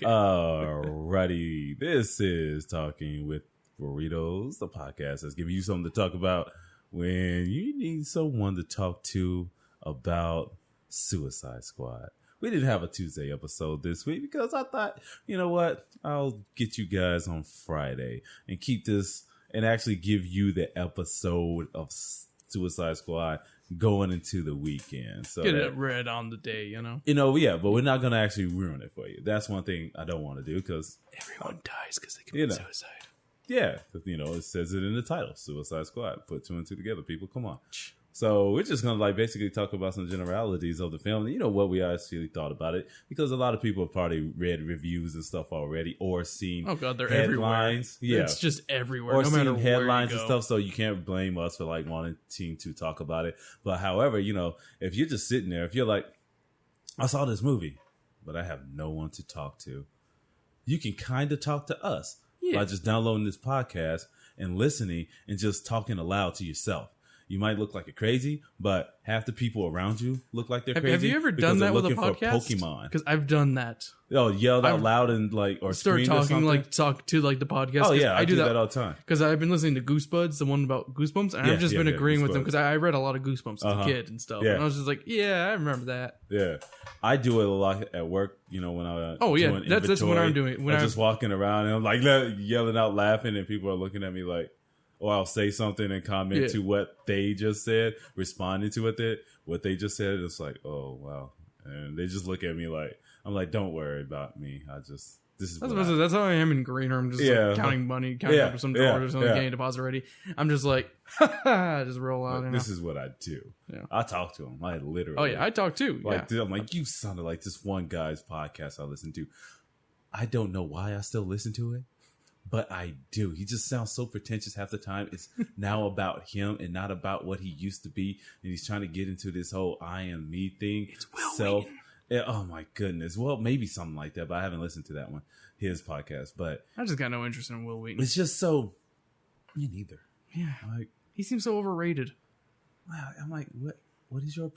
Alrighty, this is Talking with Burritos, the podcast that's giving you something to talk about when you need someone to talk to about Suicide Squad. We didn't have a Tuesday episode this week because I thought, you know what, I'll get you guys on Friday and keep this and actually give you the episode of Suicide Squad going into the weekend. So get it read on the day, you know? Yeah, but we're not going to actually ruin it for you. That's one thing I don't want to do because everyone dies because they commit suicide. Yeah, because, it says it in the title, Suicide Squad. Put two and two together, people. Come on. So we're just going to basically talk about some generalities of the film. You know what we actually thought about it, because a lot of people have probably read reviews and stuff already or seen they're headlines. Everywhere. Yeah. It's just everywhere. Or no seen matter headlines where and stuff, so you can't blame us for wanting to talk about it. But however, if you're just sitting there, if you're like, I saw this movie, but I have no one to talk to, you can kind of talk to us by just downloading this podcast and listening and just talking aloud to yourself. You might look like a crazy, but half the people around you look like they're crazy. Have you ever done that with a podcast? Pokemon. Because I've done that. Oh, yelled out loud and or start talking talk to the podcast. Oh yeah, I do that all the time. Because I've been listening to Goosebuds, the one about Goosebumps, and I've just been agreeing with them because I read a lot of Goosebumps as a kid and stuff. Yeah. And I was just like, I remember that. Yeah, I do it a lot at work. When I that's what I'm doing. When I'm just walking around and I'm like yelling out, laughing, and people are looking at me like. Or I'll say something and comment to what they just said, responding to what they just said. It's like, oh, wow. And they just look at me like, I'm like, don't worry about me. This is that's how I am in Green Room. Just counting money, counting up some dollars or something, getting a deposit ready. I'm just like, just roll out. This is what I do. Yeah. I talk to them. I literally. Oh, yeah. I talk too. Dude, I'm like, you sounded like this one guy's podcast I listen to. I don't know why I still listen to it. But I do. He just sounds so pretentious half the time. It's now about him and not about what he used to be. And he's trying to get into this whole I am me thing. It's Will Wheaton. Oh, my goodness. Well, maybe something like that. But I haven't listened to that one, his podcast. But I just got no interest in Will Wheaton. It's just so... Me neither. Yeah. He seems so overrated. Wow. I'm like, what is your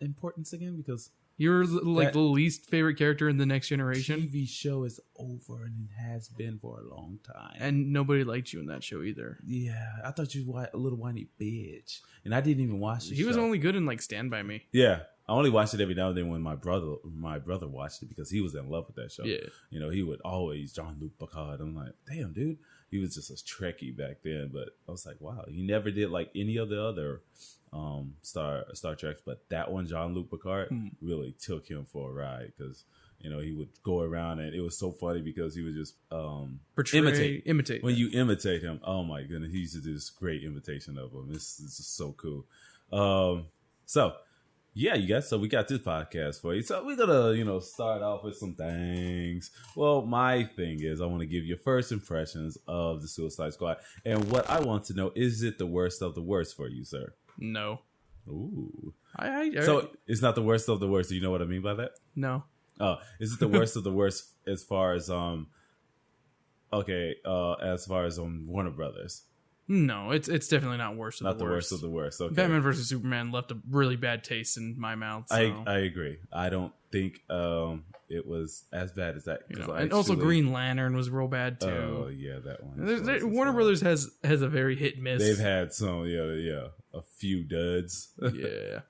importance again? Because... You're the least favorite character in The Next Generation. TV show is over and it has been for a long time. And nobody liked you in that show either. Yeah, I thought you were a little whiny bitch. And I didn't even watch the show. He was only good in Stand By Me. Yeah. I only watched it every now and then when my brother watched it because he was in love with that show. Yeah. He would always, Jean-Luc Picard. I'm like, damn, dude. He was just a Trekkie back then. But I was like, wow. He never did any of the other... Star Trek, but that one, Jean-Luc Picard, really took him for a ride because he would go around and it was so funny because he would just imitate. When you imitate him, oh my goodness, he used to do this great imitation of him. It's just so cool. So yeah, you guys. So we got this podcast for you. So we're gonna start off with some things. Well, my thing is I want to give you first impressions of the Suicide Squad, and what I want to know, is it the worst of the worst for you, sir? No. Ooh. So it's not the worst of the worst. Do you know what I mean by that? No. Oh, is it the worst of the worst as far as Warner Brothers? No, it's definitely not worse. Not the worst of the worst. Okay. Batman vs Superman left a really bad taste in my mouth. So. I agree. I don't think it was as bad as that. And also Green Lantern was real bad too. Oh yeah, that one. Warner Brothers has a very hit and miss. They've had some, a few duds,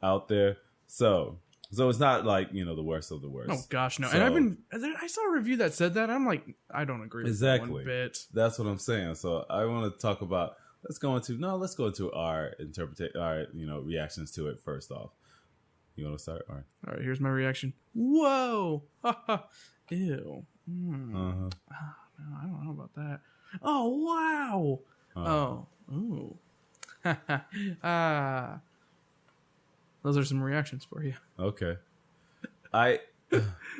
out there. So it's not like the worst of the worst. Oh gosh, no. So, and I saw a review that said that. I'm like, I don't agree with that one bit. That's what I'm saying. So I want to talk about. Let's go into our interpretation, our reactions to it first off. You want to start? All right. Here's my reaction. Whoa! Ew. No, I don't know about that. Oh wow! Ooh. Those are some reactions for you. Okay. That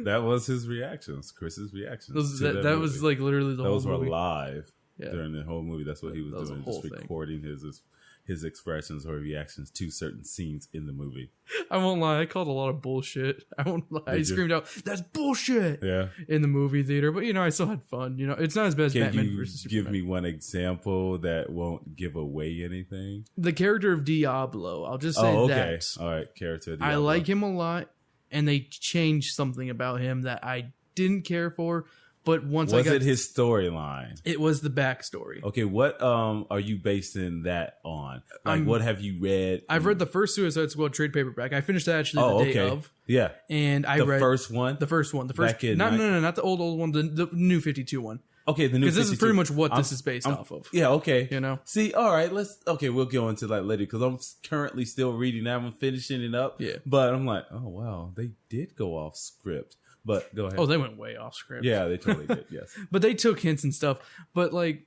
was his reactions, Chris's reactions. That was literally the whole movie. Those were live. Yeah. During the whole movie, that's what he was doing, just recording his expressions or reactions to certain scenes in the movie. I won't lie, I called a lot of bullshit. I won't lie, I screamed out, "That's bullshit!" In the movie theater, but I still had fun. It's not as bad as Batman versus Superman. Give me one example that won't give away anything. The character of Diablo. I'll just say that. All right, character of Diablo. I like him a lot, and they changed something about him that I didn't care for. But once was it his storyline? It was the backstory. Okay, what are you basing that on? Like, what have you read? I've read the first Suicide Squad trade paperback. I finished that actually the day of. Yeah, and I read the first one. The first, no, not the old one. The new 52 one. Okay, the new 52. Because this is pretty much what this is based off of. Yeah, okay. You know? See, all right, we'll go into that later because I'm currently still reading that. I'm finishing it up. Yeah. But I'm like, oh, wow, they did go off script. But go ahead. Oh, they went way off script. Yeah, they totally did, yes. But they took hints and stuff. But, like,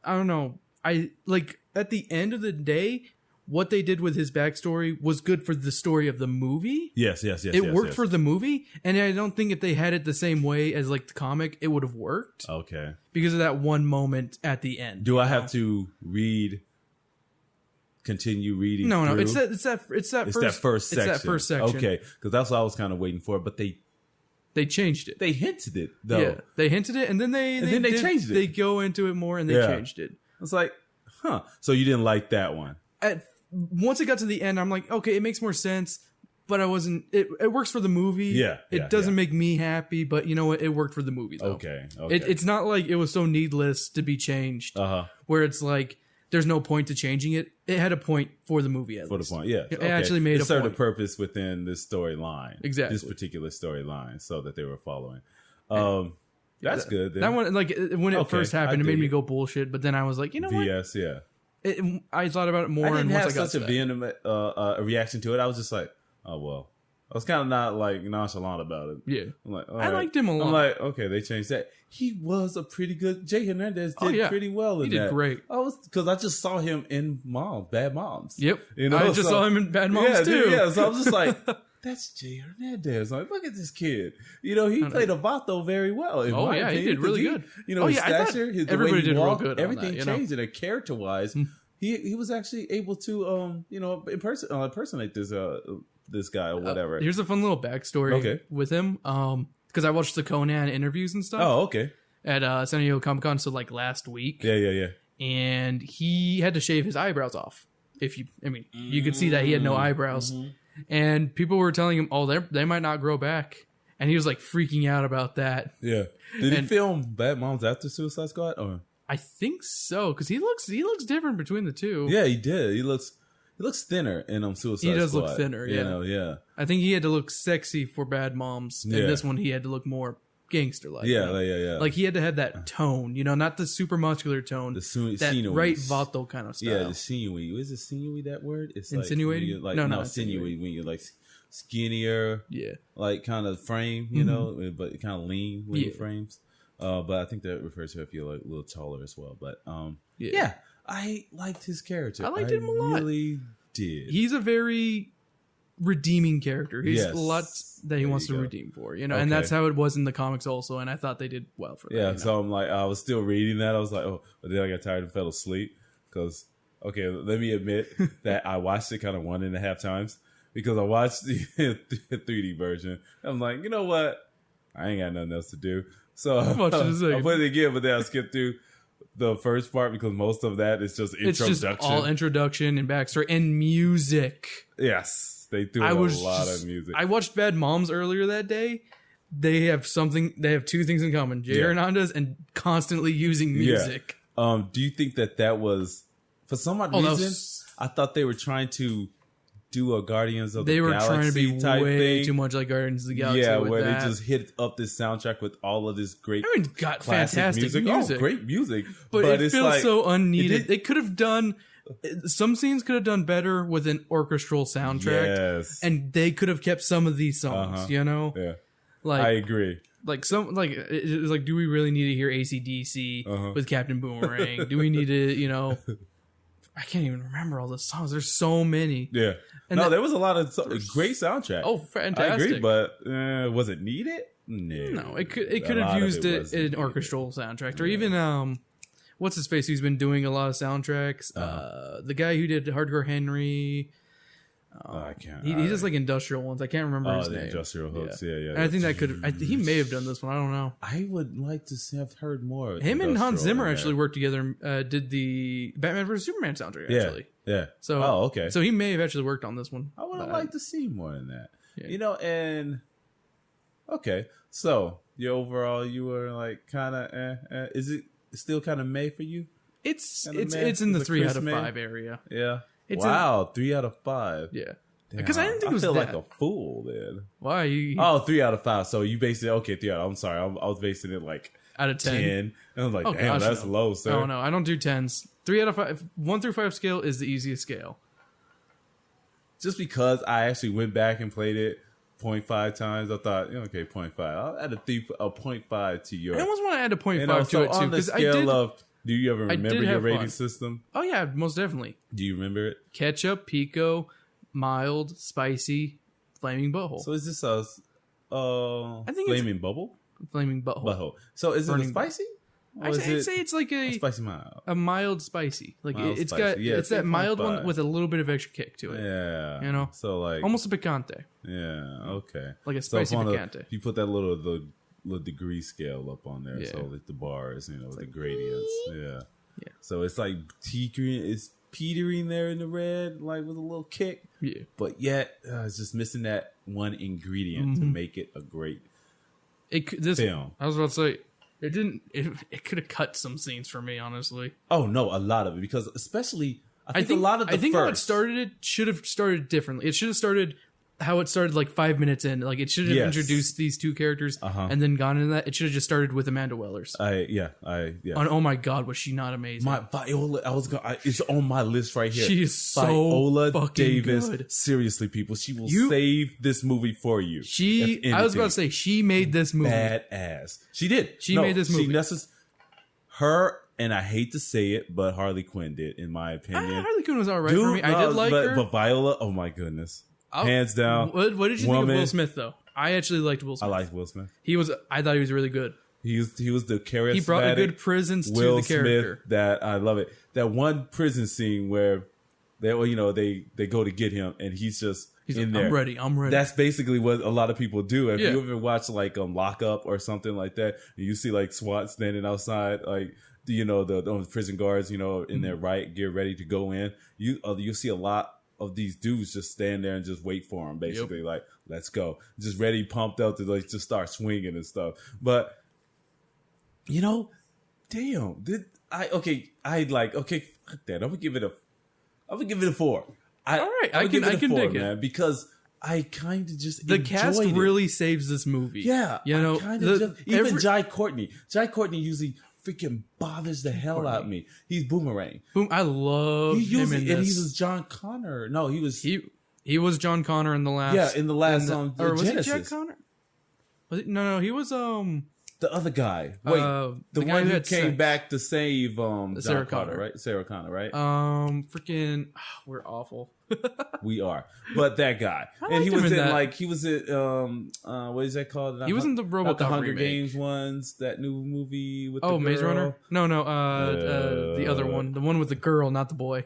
I don't know. At the end of the day, what they did with his backstory was good for the story of the movie. Yes. It worked for the movie, and I don't think if they had it the same way as like the comic, it would have worked. Okay. Because of that one moment at the end. Do I have to continue reading? No. Through? It's that first section. Okay, because that's what I was kind of waiting for, but they changed it. They hinted it though. Yeah, they hinted it, and then they changed it. They go into it more, and they changed it. It's like, huh? So you didn't like that one? Once it got to the end, I'm like, okay, it makes more sense, but I wasn't. It works for the movie. Yeah, it doesn't make me happy, but you know what? It worked for the movie. Though. Okay. It's not like it was so needless to be changed. Where it's like there's no point to changing it. It had a point for the movie. At least. The point, yeah. It actually made a served point. a purpose within this storyline. Exactly. This particular storyline, so that they were following. That's good. Then. That one, like when it first happened, it made me go bullshit. But then I was like, you know what? VS, yeah. I thought about it more. I didn't and have once I got such a vehement reaction to it. I was just like, oh well. I was kind of not like nonchalant about it. Yeah, I'm like, I liked him a lot. I'm like, okay, they changed that. He was a pretty good. Jay Hernandez did pretty well in that. He did great. Because I just saw him in Bad Moms. Yep, I just saw him in Bad Moms too. Yeah, so I was just like, that's Jay Hernandez. Like, look at this kid. He played a Vato very well. In my opinion, he did really good. His stature, everybody did real good. Everything changed, and character wise. He was actually able to impersonate this guy or whatever. Here's a fun little backstory with him. Because I watched the Conan interviews and stuff. Oh, okay. At San Diego Comic Con, so like last week. Yeah. And he had to shave his eyebrows off. You could see that he had no eyebrows, and people were telling him, "Oh, they might not grow back," and he was like freaking out about that. Yeah. Did he film Bad Moms after Suicide Squad? Or I think so, because he looks different between the two. Yeah, he did. He looks thinner in Suicide Squad. He does look thinner, yeah. Yeah. I think he had to look sexy for Bad Moms. And this one, he had to look more gangster-like. Yeah. Like, he had to have that tone, not the super muscular tone. The that right Vato kind of style. Yeah, the sinewy. Is it sinewy, that word? It's insinuating? Like, no, sinewy. When you're, like, skinnier. Yeah. Like, kind of frame, but kind of lean frames. But I think that refers to if you're like a little taller as well. But yeah, I liked his character. I liked him a lot. Really did. He's a very redeeming character. He's a lot that he wants to redeem for, and that's how it was in the comics also. And I thought they did well for that. Yeah, so I'm like, I was still reading that. I was like, oh, but then I got tired and fell asleep because. Okay, let me admit that I watched it kind of 1.5 times because I watched the 3D version. I'm like, you know what? I ain't got nothing else to do. So I put it again, but then I skipped through the first part because most of that is just introduction. It's just all introduction and backstory and music. Yes, they threw a lot of music. I watched Bad Moms earlier that day. They have two things in common: Jay Hernandez and constantly using music. Yeah. Do you think that was for some odd reason? I thought they were trying to do a Guardians of the Galaxy type thing. They were trying to be way too much like Guardians of the Galaxy. Yeah, where they just hit up this soundtrack with all of this great, got fantastic music. Oh, great music, but it feels like, so unneeded. They could have done some scenes. Could have done better with an orchestral soundtrack, and they could have kept some of these songs. Yeah, like I agree. Like it's like, do we really need to hear AC/DC with Captain Boomerang? Do we need to, I can't even remember all the songs. There's so many. Yeah. And there was a lot of great soundtrack. Oh, fantastic! I agree, but was it needed? No, it could have used it in an orchestral soundtrack, or even what's his face? Who's been doing a lot of soundtracks? The guy who did Hardcore Henry. I can't. He does like industrial ones. I can't remember his name. Industrial hooks. Yeah. And I think that he may have done this one. I don't know. I would like to have heard more. Him and Hans Zimmer actually worked together. Did the Batman vs Superman soundtrack actually? Yeah. So okay. So he may have actually worked on this one. I would have liked to see more than that. And okay. So Your overall, you were like kind of. Is it still kind of May for you? It's Kinda it's in the 3 out of May? 5 area. Yeah. It's 3 out of 5. Yeah. Damn, Because I didn't think it was feel that. like a fool then. Why? Oh, 3 out of 5. So you based it 3 out. I'm sorry. I was basing it like Out of 10? 10. And I was like, Oh, damn, gosh, that's no. low, sir. Oh, no. I don't do 10s. 3 out of 5. 1 through 5 scale is the easiest scale. Just because I actually went back and played it 0.5 times, I thought, okay, 0.5. I'll add a 0.5 to your. I almost want to add a 0.5 You know, to so it, too. on the Because I scale did... of, do you ever remember your have rating fun. system? Oh, yeah. Most definitely. Do you remember it? Ketchup, pico, mild, spicy, flaming butthole. So is this a I think it's- flaming bubble? Flaming butthole. Butthole. So is it a Burning spicy? Or I'd is say it it's like a spicy mild? a mild spicy. Like Mild it's spicy. got Yeah, it's that mild 3.5. one with a little bit of extra kick to it. Yeah. You know? So like Almost a picante. Yeah, okay. Like a So if spicy on picante. you put that little degree scale up on there, Yeah. so like the bars, with the gradients. Yeah. Yeah. So it's like it's petering there in the red, like with a little kick. Yeah. But yet it's just missing that one ingredient to make it a great film. I was about to say it didn't. It could have cut some scenes for me, honestly. Oh no, a lot of it, because especially I think a lot of the I think first, how it started it should have started differently. It should have started how it started like 5 minutes in. Like it should have Yes. introduced these two characters and then gone into that. It should have just started with Amanda Wellers. yeah. And oh my god, was she not amazing? My Viola, it's on my list right here. She is so Viola fucking Davis. good. Seriously, people, she will save this movie for you. I was about to say she made this movie. Badass. She did. She made this movie. Her, and I hate to say it, but Harley Quinn did, in my opinion. Harley Quinn was all right for me. I did like her. But Viola, oh my goodness, hands down. What did you think of Will Smith though? I actually liked Will Smith. I like Will Smith. I thought he was really good. He was the charismatic. He brought a good presence to Will the character. Smith, that I love it. That one prison scene where they go to get him, and he's in like, there. I'm ready. That's basically what a lot of people do. If Yeah. you ever watch like Lock Up or something like that, and you see like SWAT standing outside, like the prison guards, in their right gear, ready to go in. You see a lot of these dudes just stand there and just wait for him, basically, like, let's go, just ready, pumped up to like just start swinging and stuff. But damn, fuck that. I'm gonna give it a 4. All right, I can dig it, because I kind of just the cast enjoyed it. really saves this movie. Yeah, even Jai Courtney. Jai Courtney usually freaking bothers the hell out of me. He's Boomerang. I love him in this. And he was John Connor. No, he was. He was John Connor in the last. Yeah, in the last or was Genesis. it Jack Connor? Was it? No, he was the other guy. Wait, the guy one who had came sex. back to save Sarah John Connor, right? Sarah Connor, right? Freaking, we're awful. We are, but that guy, and he was what is that called? He was in the RoboCop the Hunger remake. Games ones. That new movie with the girl. Maze Runner. No, the other one, the one with the girl, not the boy.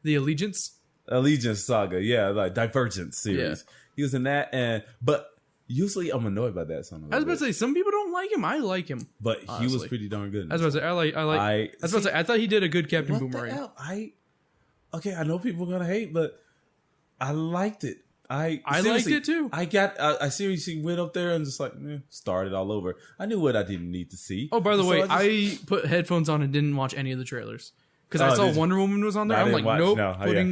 The Allegiance Saga, yeah, like Divergence series. Yeah. He was in that, but usually I'm annoyed by that song. I was about to say some people don't like him. I like him, but honestly. he was pretty darn good. I was about to say I was about to say I thought he did a good Captain Boomerang. The hell? I know people are gonna hate, but I liked it. I liked it too. I seriously went up there and just like started all over. I knew what I didn't need to see. Oh, by the way, I put headphones on and didn't watch any of the trailers because I saw Wonder Woman was on there. I'm like, nope,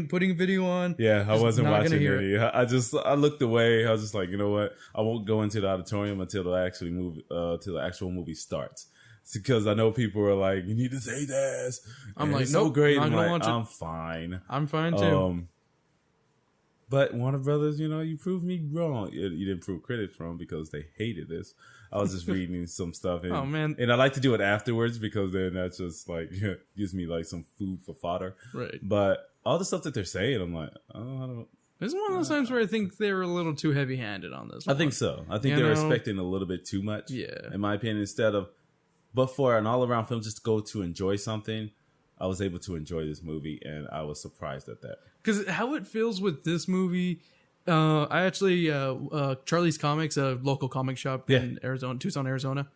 putting video on. Yeah, I wasn't watching any. I looked away. I was just like, you know what? I won't go into the auditorium until the actual movie starts. It's because I know people are like, you need to say this. I'm like, it's nope, so great. not gonna watch it. I'm fine. I'm fine too. But Warner Brothers, you proved me wrong. You didn't prove critics wrong because they hated this. I was just reading some stuff. And, oh man! And I like to do it afterwards because then that's just like gives me like some food for fodder. Right. But all the stuff that they're saying, I'm like, I don't. This is one of those times where I think they were a little too heavy-handed on this one. I think so. I think they were expecting a little bit too much. Yeah. In my opinion, but for an all-around film, just to go to enjoy something, I was able to enjoy this movie, and I was surprised at that. Because how it feels with this movie, I actually Charlie's Comics, a local comic shop in Arizona, Tucson, Arizona.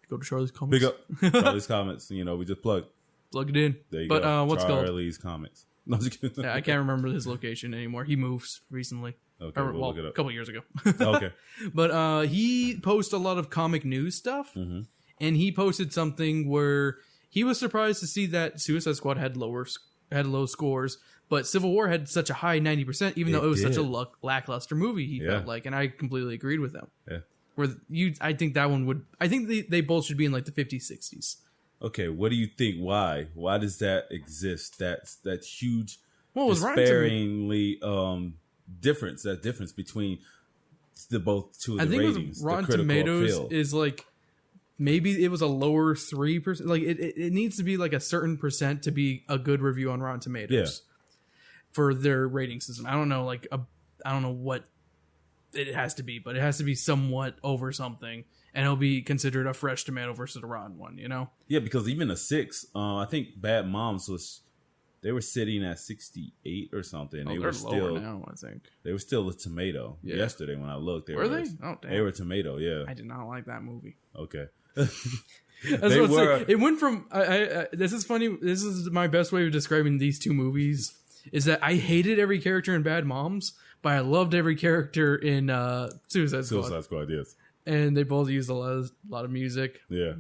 Go to Charlie's Comics. Big up Charlie's Comics. We just plug it in. There you go. But what's called Charlie's Comics. No, I'm just kidding. Yeah, I can't remember his location anymore. He moves recently. Okay, Or, we'll well, look it up. a couple years ago. Okay. But he posts a lot of comic news stuff, and he posted something where he was surprised to see that Suicide Squad had low scores, but Civil War had such a high 90%, even though it was such a lackluster movie. He felt like, and I completely agreed with him. Yeah. I think that one would. I think they both should be in like the 50s, 60s. Okay, what do you think? Why? Why does that exist? That huge, despairingly difference. That difference between two of the ratings. Rotten Tomatoes is like maybe it was a lower 3%. Like it needs to be like a certain percent to be a good review on Rotten Tomatoes for their rating system. I don't know, I don't know what it has to be, but it has to be somewhat over something, and it'll be considered a fresh tomato versus a rotten one, you know? Yeah, because even a 6, I think Bad Moms they were sitting at 68 or something. They were still lower now, I think. They were still a tomato. Yeah. Yesterday when I looked, Were they? Oh, damn. They were a tomato. Yeah. I did not like that movie. Okay. They were. It went from. This is funny. This is my best way of describing these two movies. Is that I hated every character in Bad Moms, but I loved every character in Suicide Squad. Suicide Squad, yes. And they both used a lot of music. Yeah.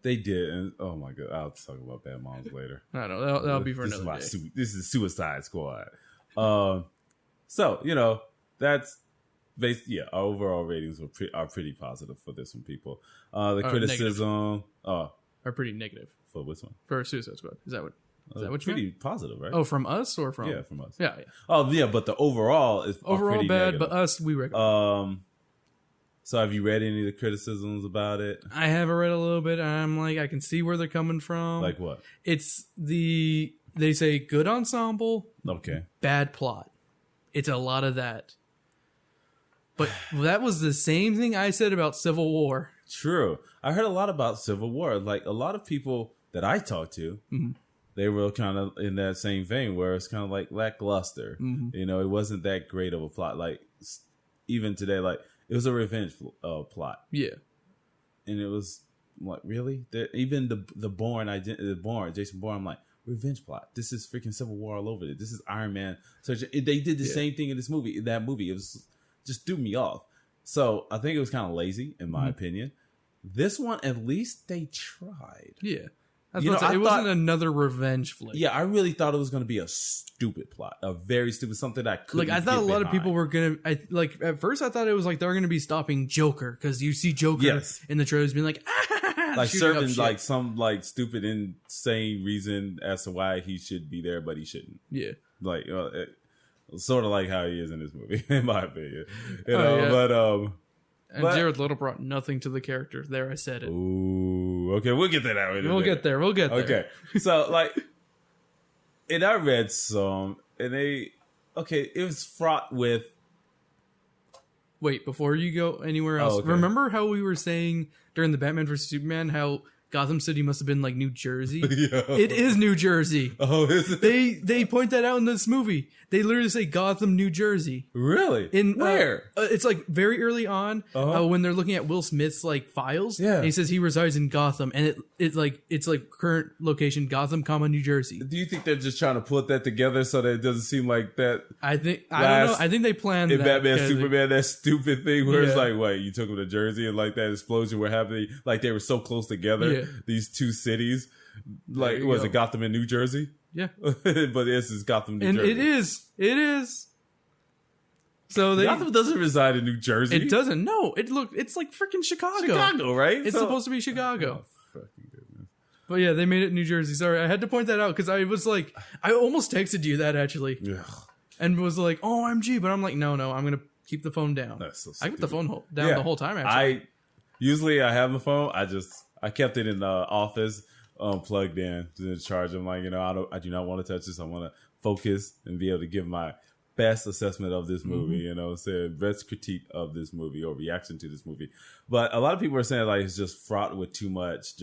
They did. And oh my god, I'll talk about Bad Moms later. I know that'll be for another day. This is Suicide Squad. So that's our overall ratings are pretty positive for this one, people. The criticism are pretty negative for which one? For Suicide Squad. Is that what you pretty meant? Positive, right? Oh, from us or from from us. Yeah. Oh yeah, but the overall is overall pretty bad, negative. but us we recommend. So have you read any of the criticisms about it? I have read a little bit. I'm like, I can see where they're coming from. Like what? It's they say good ensemble, okay, bad plot. It's a lot of that. But that was the same thing I said about Civil War. True. I heard a lot about Civil War. Like a lot of people that I talked to, they were kind of in that same vein where it's kind of like lackluster. It wasn't that great of a plot. Like even today, like it was a revenge plot. Yeah. And it was like, really? Even Jason Bourne, I'm like, revenge plot. This is freaking Civil War all over it. This is Iron Man. So they did the same thing in that movie. It was just threw me off. So I think it was kind of lazy, in my opinion. This one, at least they tried. Yeah. It wasn't another revenge flick. Yeah, I really thought it was going to be a stupid plot. A very stupid, something that I couldn't I thought a lot of people were going to... at first I thought it was like they were going to be stopping Joker, because you see Joker in the trailers being like... like serving like some like stupid, insane reason as to why he should be there, but he shouldn't. Yeah. Like... sort of like how he is in this movie, in my opinion. And Jared Leto brought nothing to the character. There, I said it. Ooh, okay, we'll get to that. We'll get there. Okay, so and I read some, and it was fraught with. Wait, before you go anywhere else, remember how we were saying during the Batman vs Superman how Gotham City must have been like New Jersey? It is New Jersey. Oh, is it? They point that out in this movie. They literally say Gotham, New Jersey. Really? Where? It's like very early on when they're looking at Will Smith's like files. Yeah. And he says he resides in Gotham, and it's like current location Gotham, New Jersey. Do you think they're just trying to put that together so that it doesn't seem like that? I don't know. I think they planned in that. Batman Superman, that stupid thing where it's like, wait, you took them to Jersey and like that explosion were happening, like they were so close together. These two cities, like was it Gotham and New Jersey? Yeah, but this is Gotham, New Jersey. And it is. So Gotham doesn't reside in New Jersey. It doesn't. No, it's like freaking Chicago. Chicago, right? It's supposed to be Chicago. Oh, fucking goodness. But yeah, they made it New Jersey. Sorry, I had to point that out because I was like, I almost texted you that actually, and was like, OMG, but I'm like, no, I'm gonna keep the phone down. That's so I kept the phone down the whole time. Actually, I have the phone. I kept it in the office. Plugged in to charge. I'm like, I do not want to touch this. I want to focus and be able to give my best assessment of this movie, best critique of this movie or reaction to this movie. But a lot of people are saying like it's just fraught with too much.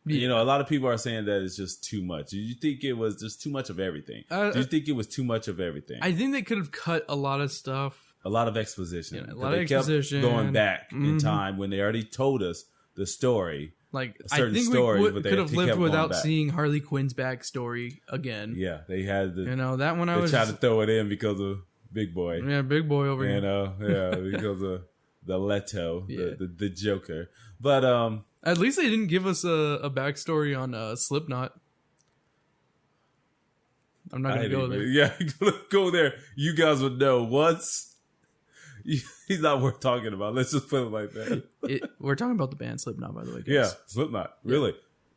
Yeah. A lot of people are saying that it's just too much. Do you think it was just too much of everything? Do you think it was too much of everything? I think they could have cut a lot of stuff. A lot of exposition. Yeah, a lot of exposition. Kept going back in time when they already told us the story Like, I certain think stories, we but they could have kept lived going without back. seeing Harley Quinn's backstory again. Yeah, they had the. You know, that one I They was tried to throw it in because of Big Boy. yeah, big boy over You here. know, yeah, because of the Leto, Yeah. the Joker. But At least they didn't give us a backstory on Slipknot. I'm not gonna go there. Yeah, go there. You guys would know once. He's not worth talking about. Let's just put it like that. We're talking about the band Slipknot, by the way. Guys. Yeah, Slipknot. Really,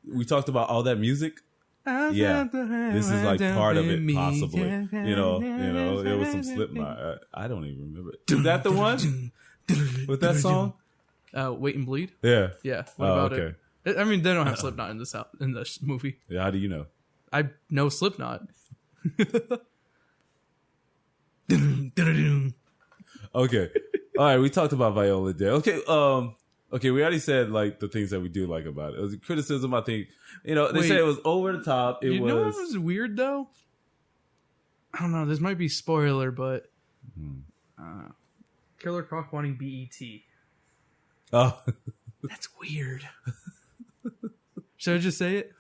we talked about all that music. Yeah, this is like part of it, possibly. You know, there was some Slipknot. I don't even remember. Is that the one with that song? Wait and Bleed. Yeah. Yeah. What about it? I mean, they don't have Slipknot in this movie. Yeah. How do you know? I know Slipknot. Okay. All right. We talked about Viola Day. Okay. Okay. We already said like the things that we do like about it. It was a criticism. I think they said it was over the top. It know what was weird though? I don't know. This might be spoiler, but Killer Croc wanting BET. Oh, that's weird. Should I just say it?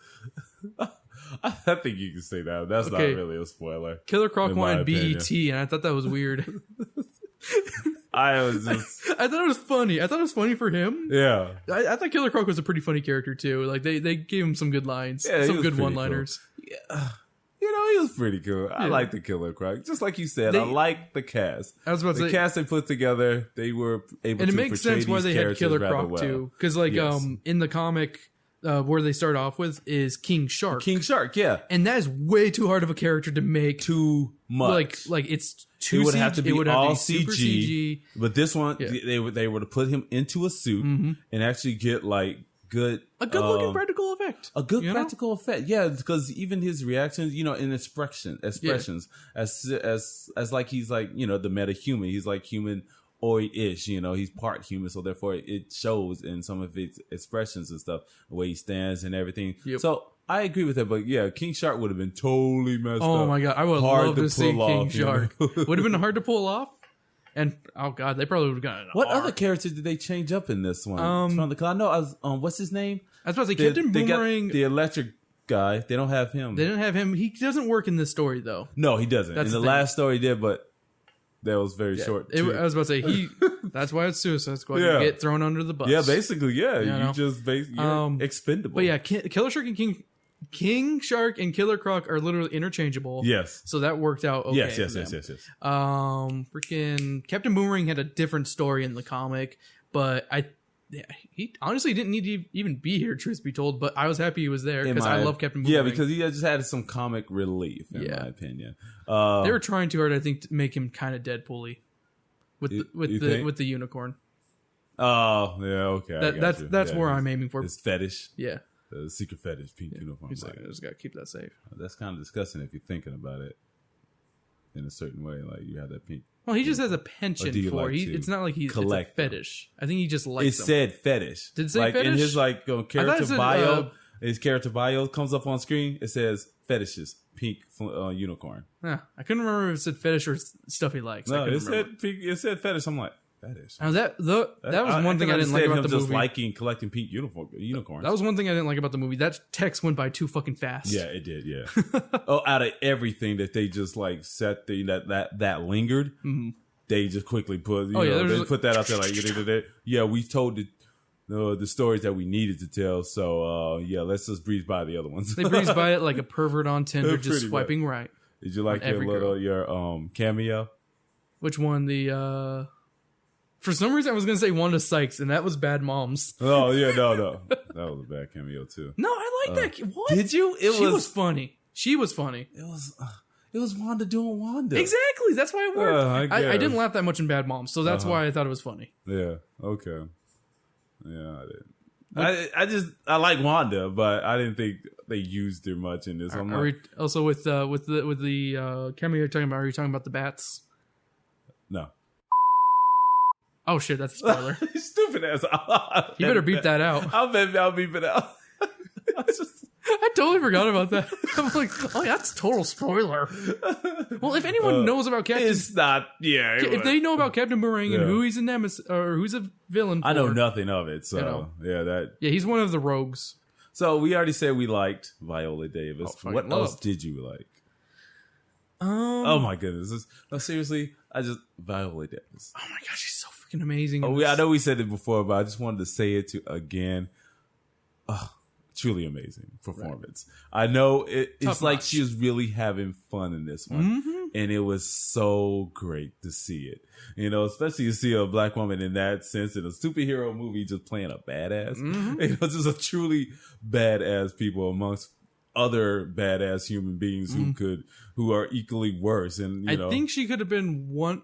I think you can say that. That's not really a spoiler. Killer Croc wanted BET, and I thought that was weird. I thought it was funny. I thought it was funny for him. Yeah. I thought Killer Croc was a pretty funny character too. Like they gave him some good lines, some good one-liners. Cool. Yeah. He was pretty cool. I like the Killer Croc. Just like you said, I like the cast. I was about to say, the cast they put together, they were able to and it makes sense why they had Killer Croc well. too. Because in the comic, where they start off with is King Shark. King Shark, yeah. And that is way too hard of a character to make. Too much. Like it's too it would have to be all super CG. But this one, they were to put him into a suit and actually get like a good looking practical effect. A good practical effect, yeah. Because even his reactions, in expressions, as like he's like the meta-human. He's like humanoid-ish. He's part human, so therefore it shows in some of its expressions and stuff, the way he stands and everything. Yep. So I agree with that, but yeah, King Shark would have been totally messed up. Oh my god, I would love to see King Shark. Would have been hard to pull off. And oh god, they probably would have gotten. What other characters did they change up in this one? I know. What's his name? I was about to say Captain Boomerang. The electric guy. They don't have him. They didn't have him. He doesn't work in this story though. No, he doesn't. In the last story, he did, but that was very short. I was about to say that's why it's Suicide Squad. You get thrown under the bus. Yeah, basically, yeah. You just you're expendable. But yeah, Killer Shark and King Shark and Killer Croc are literally interchangeable. Yes. So that worked out okay. Yes. Freaking Captain Boomerang had a different story in the comic, but he honestly didn't need to even be here, truth be told, but I was happy he was there because I love Captain Boomerang. Yeah, because he just had some comic relief, in my opinion. They were trying too hard, I think, to make him kind of Deadpool-y with the unicorn. Oh, yeah, okay. That's where I'm aiming for. His fetish. Yeah. The secret fetish, pink uniform. He's like, I just gotta keep that safe. That's kind of disgusting if you're thinking about it in a certain way. Like you have that pink. Well, he just has a penchant for it. It's not like it's a fetish. I think he just likes them. It said fetish. Did it say like fetish? In his character bio, his character bio comes up on screen. It says fetishes, pink unicorn. Yeah, I couldn't remember if it said fetish or stuff he likes. No, it said pink. It said fetish. I'm like. Now that was one thing I didn't like about the movie. Just liking collecting pink unicorns. That was one thing I didn't like about the movie. That text went by too fucking fast. Yeah, it did. Yeah. Out of everything that they just like set that lingered, they just quickly put. They put that out there like we told the stories that we needed to tell. So let's just breeze by the other ones. They breeze by it like a pervert on Tinder, just swiping right. Did you like your cameo? Which one? The for some reason, I was going to say Wanda Sykes, and that was Bad Moms. Oh, yeah, no. That was a bad cameo, too. No, I like that. What? Did you? She was funny. She was funny. It was Wanda doing Wanda. Exactly. That's why it worked. I didn't laugh that much in Bad Moms, so that's why I thought it was funny. Yeah, okay. Yeah, I didn't. I like Wanda, but I didn't think they used her much in this. Also with the cameo you're talking about, are you talking about the bats? No. Oh shit, that's a spoiler. Stupid ass. You better beep that out. I'll beep it out. I totally forgot about that. I'm like, oh, yeah, that's total spoiler. Well, if anyone knows about Captain, it's not. Yeah, if they know about Captain Boomerang and who he's a nemesis or who's a villain, for, I know nothing of it. So he's one of the rogues. So we already said we liked Viola Davis. What else did you like? Oh my goodness! No, seriously, Viola Davis. Oh my gosh, she's so freaking amazing. I know we said it before, but I just wanted to say it again. Truly amazing performance. Right. I know it's like she was really having fun in this one, and it was so great to see it. You know, especially to see a black woman in that sense in a superhero movie just playing a badass. You know, just a truly badass people amongst other badass human beings who are equally worse. And I think she could have been one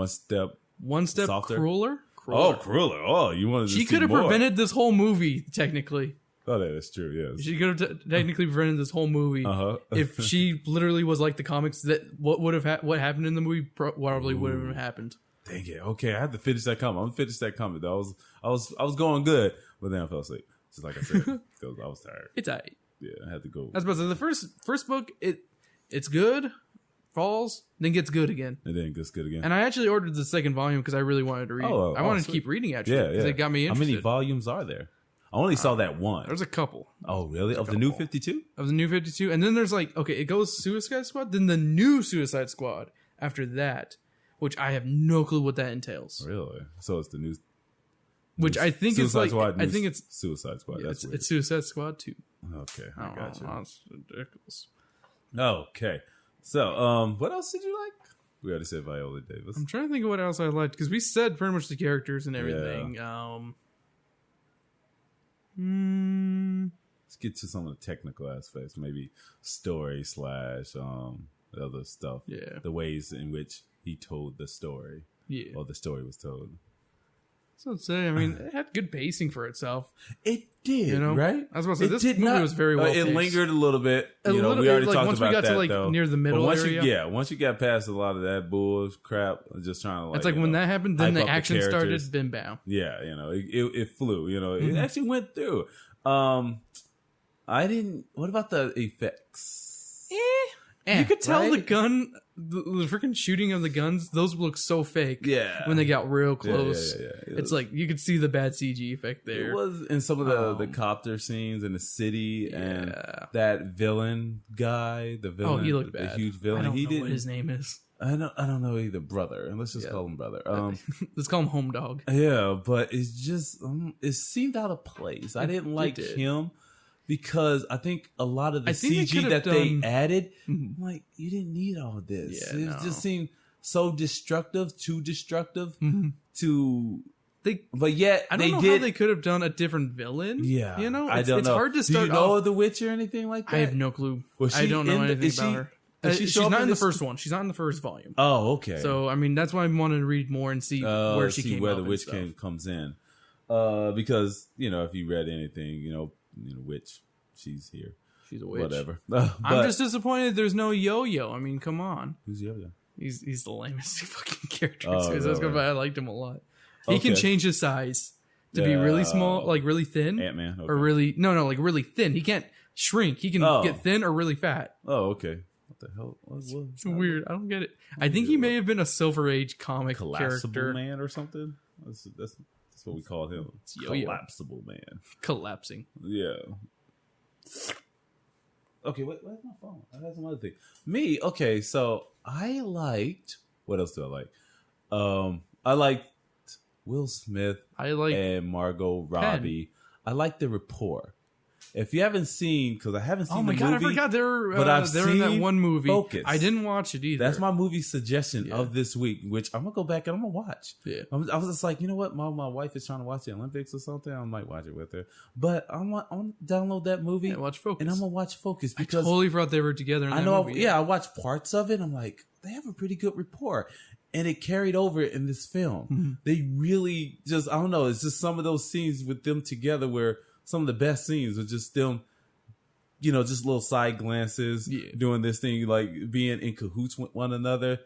step softer? crueler. Oh, crueler! Oh, you wanted to she could have prevented this whole movie technically. Oh, that is true. Yes, she could have technically prevented this whole movie if she literally was like the comics. That what happened in the movie probably would have happened. Dang it! Okay, I have to finish that comment. I'm gonna finish that comment. I was going good, but then I fell asleep. Just like I said, I was tired. It's alright. Yeah, I had to go. I was about to say the first book. It's good, falls, then gets good again, and then gets good again. And I actually ordered the second volume because I really wanted to read. I wanted to keep reading actually because it got me interested. How many volumes are there? I only saw that one. There's a couple. Oh, really? Of the New 52? Of the New 52. And then there's it goes Suicide Squad, then the new Suicide Squad after that, which I have no clue what that entails. Really? So it's the new... Which I think Suicide it's Squad, I think it's... Suicide Squad. Yeah, That's weird. It's Suicide Squad 2. Okay, I got you. That's ridiculous. Okay. So, what else did you like? We already said Viola Davis. I'm trying to think of what else I liked, because we said pretty much the characters and everything. Yeah. Let's get to some of the technical aspects, maybe story / other stuff. Yeah. The ways in which he told the story. Yeah. Or the story was told. So I'd say, I mean, it had good pacing for itself. It did, right? I was about to say, this movie was very well paced. It lingered a little bit. We already talked about that, though. Near the middle area. Once you got past a lot of that bull crap, just trying to it's like when that happened, then the action started, bim bam. Yeah, it flew. It actually went through. What about the effects? You could tell the gun, the freaking shooting of the guns, those look so fake. Yeah. When they got real close. Yeah. It's like you could see the bad CG effect there. It was in some of the copter scenes in the city and that villain guy, the villain. Oh, he looked bad. The huge villain. I don't know what his name is. I don't know either, brother. Let's just call him brother. Let's call him Home Dog. Yeah, but it's just it seemed out of place. I didn't like him. Because I think a lot of the CG that they added, I'm like, you didn't need all this. Yeah, it just seemed so too destructive but yet I don't know how they could have done a different villain. Yeah. I don't know. It's hard to start. Do you know of The Witch or anything like that? I have no clue. I don't know anything about her. She's not in the first one. She's not in the first volume. Oh, okay. So, I mean, that's why I wanted to read more and see where she came where the witch comes in. Because, if you read anything, witch, she's here. She's a witch. Whatever. I'm just disappointed there's no Yo-Yo. I mean, come on. Who's Yo-Yo? He's the lamest fucking character. I liked him a lot. He can change his size to be really small, like really thin. Ant-Man. Okay. Or really, like really thin. He can't shrink. He can get thin or really fat. Oh, okay. What the hell? It's weird. I don't get it. I think he may have been a Silver Age comic character. Man or something? That's what we call him. It's Yo-Yo. Collapsible man. Collapsing. Yeah. Okay, where's my phone? I had some other thing. Me, okay, so I liked... What else do I like? I liked Will Smith and Margot Robbie. I like the rapport. If you haven't seen, because I haven't seen the movie. Oh my God, I forgot they're in that one movie. Focus. I didn't watch it either. That's my movie suggestion of this week, which I'm going to go back and I'm going to watch. Yeah. I was just like, you know what? My wife is trying to watch the Olympics or something. I might watch it with her. But I'm going to download that movie. Watch Focus. And I'm going to watch Focus. Because I totally forgot they were together in that movie. I watched parts of it. I'm like, they have a pretty good rapport. And it carried over in this film. Mm-hmm. They really just, I don't know, it's just some of those scenes with them together where some of the best scenes are just them, just little side glances, doing this thing, like being in cahoots with one another.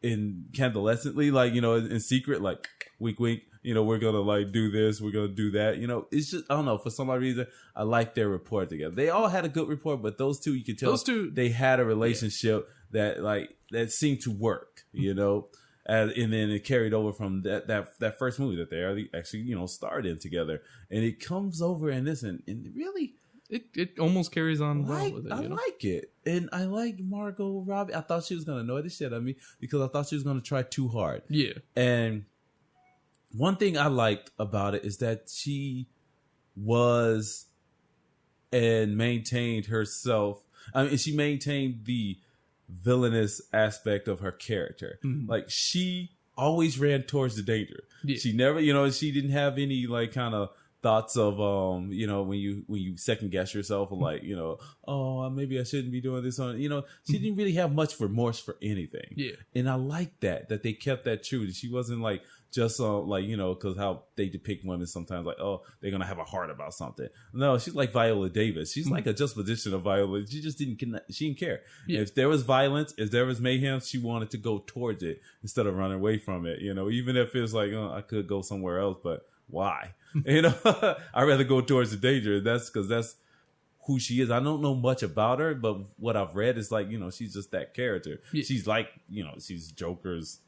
in candlescently, like, you know, in secret, like wink, wink. You know, we're gonna like do this, we're gonna do that. You know, it's just I don't know. For some odd reason, I like their rapport together. They all had a good rapport, but those two, you could tell they had a relationship that seemed to work. You know, and then it carried over from that first movie that they actually, you know, starred in together, and it comes over in this, and really. It almost carries on well with it. I like it. And I like Margot Robbie. I thought she was going to annoy the shit out of me because I thought she was going to try too hard. Yeah. And one thing I liked about it is that she was and maintained herself. I mean, she maintained the villainous aspect of her character. Mm-hmm. Like, she always ran towards the danger. Yeah. She never, you know, she didn't have any like kind of thoughts of you know, when you second guess yourself and like, you know, oh, maybe I shouldn't be doing this on, you know, she didn't really have much remorse for anything. Yeah. And I like that they kept that true. She wasn't like just like, you know, because how they depict women sometimes, like, oh, they're gonna have a heart about something. No, she's like Viola Davis. She's like a juxtaposition of Viola. She just didn't care. Yeah. If there was violence, if there was mayhem, she wanted to go towards it instead of running away from it. You know, even if it's like, oh, I could go somewhere else, but why? You know, I'd rather go towards the danger. That's because that's who she is. I don't know much about her, but what I've read is like, you know, she's just that character. Yeah. She's like, you know, she's Joker's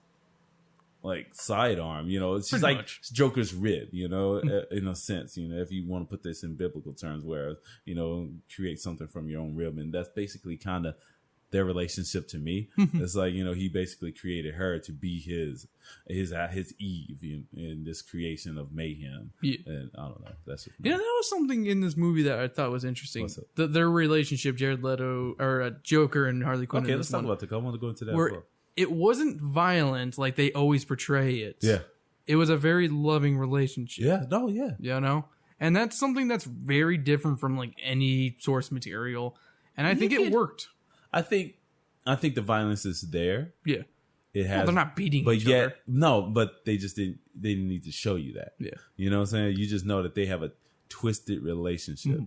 like sidearm, you know, she's pretty like much Joker's rib, you know, in a sense, you know, if you want to put this in biblical terms, where, you know, create something from your own rib. And that's basically kind of their relationship to me. It's like, you know, he basically created her to be his Eve in this creation of mayhem. Yeah. And I don't know. That's just that was something in this movie that I thought was interesting. Their relationship, Jared Leto or Joker and Harley Quinn. Okay, let's talk about that. I want to go into that as well. It wasn't violent like they always portray it. Yeah. It was a very loving relationship. Yeah. No, yeah. You know? And that's something that's very different from like any source material. And I think it worked. I think the violence is there. Yeah. It has, they're not beating each other. No, but they didn't need to show you that. Yeah. You know what I'm saying? You just know that they have a twisted relationship.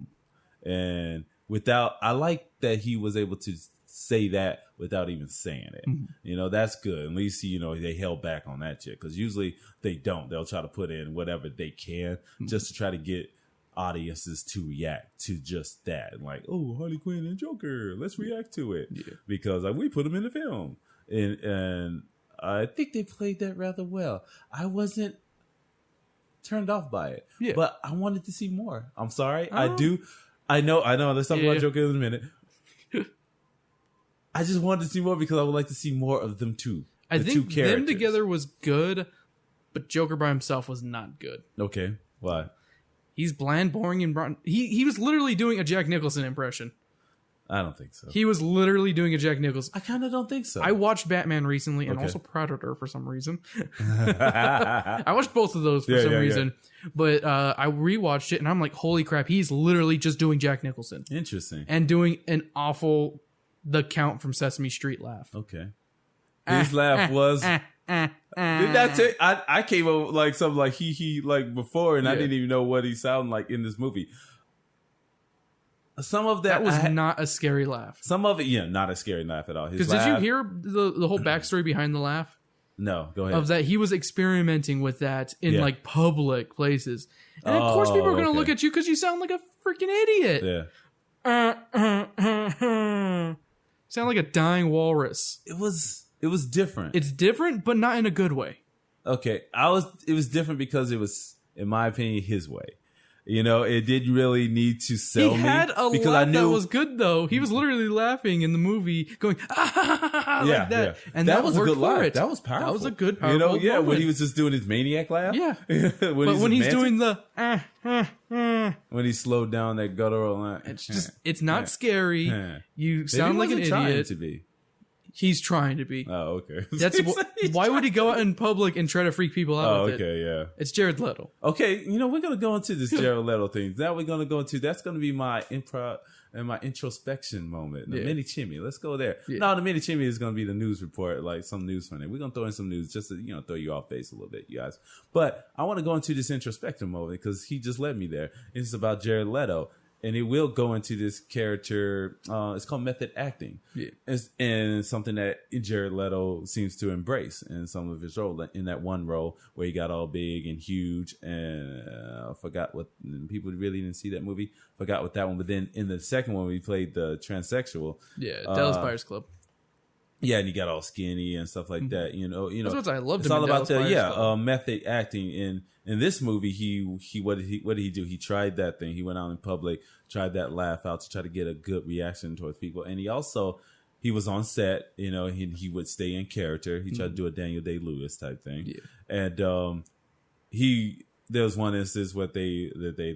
And I like that he was able to say that without even saying it. You know, that's good. At least, you know, they held back on that shit, because usually they don't. They'll try to put in whatever they can just to try to get audiences to react to just that. Like, oh, Harley Quinn and Joker, let's react to it. Yeah. Because like, we put them in the film. And I think they played that rather well. I wasn't turned off by it. Yeah. But I wanted to see more. I'm sorry. I know. Let's talk about Joker in a minute. I just wanted to see more because I would like to see more of them too. I think them together was good, but Joker by himself was not good. Okay. Why? He's bland, boring, and broad. He was literally doing a Jack Nicholson impression. I don't think so. He was literally doing a Jack Nicholson. I kind of don't think so. I watched Batman recently and also Predator for some reason. I watched both of those for some reason. Yeah. But I rewatched it and I'm like, holy crap, he's literally just doing Jack Nicholson. Interesting. And doing an awful The Count from Sesame Street laugh. Okay. His laugh was... Did that take? I came up with like something like he like before, and I didn't even know what he sounded like in this movie. Some of that was not a scary laugh. Some of it, not a scary laugh at all. Because did you hear the whole backstory behind the laugh? No, go ahead. Of that, he was experimenting with that in like public places, and of course, people are going to look at you because you sound like a freaking idiot. Yeah, sound like a dying walrus. It was different. It's different, but not in a good way. Okay, it was different because it was, in my opinion, his way. You know, it didn't really need to sell me. He had a laugh that was good, though. He was literally laughing in the movie, going, like that. Yeah. And that was a good laugh. It. That was powerful. That was a good, powerful moment. When he was just doing his maniac laugh. Yeah. when he's doing the, when he slowed down that guttural line. It's not scary. You sound like an idiot. To be. He's trying to be. Oh, okay. Why would he go out in public and try to freak people out with it? Okay, yeah. It's Jared Leto. Okay, we're going to go into this Jared Leto thing. Now we're going to go into, that's going to be my improv and my introspection moment. The mini chimney. Let's go there. Yeah. No, the mini chimney is going to be the news report, like some news from it. We're going to throw in some news just to, throw you off base a little bit, you guys. But I want to go into this introspection moment because he just led me there. It's about Jared Leto. and it will go into this character. It's called method acting. Yeah. And something that Jared Leto seems to embrace in some of his roles. In that one role where he got all big and huge, and I forgot what, people really didn't see that movie. Forgot what that one. But then in the second one, we played the transsexual. Yeah, Dallas Buyers Club. Yeah, and he got all skinny and stuff like that. You know. That's what I loved. It's all about the method acting. In this movie, he what did he do? He tried that thing. He went out in public, tried that laugh out to try to get a good reaction towards people. And he was on set. You know, he would stay in character. He tried to do a Daniel Day-Lewis type thing. Yeah. And there was one instance where they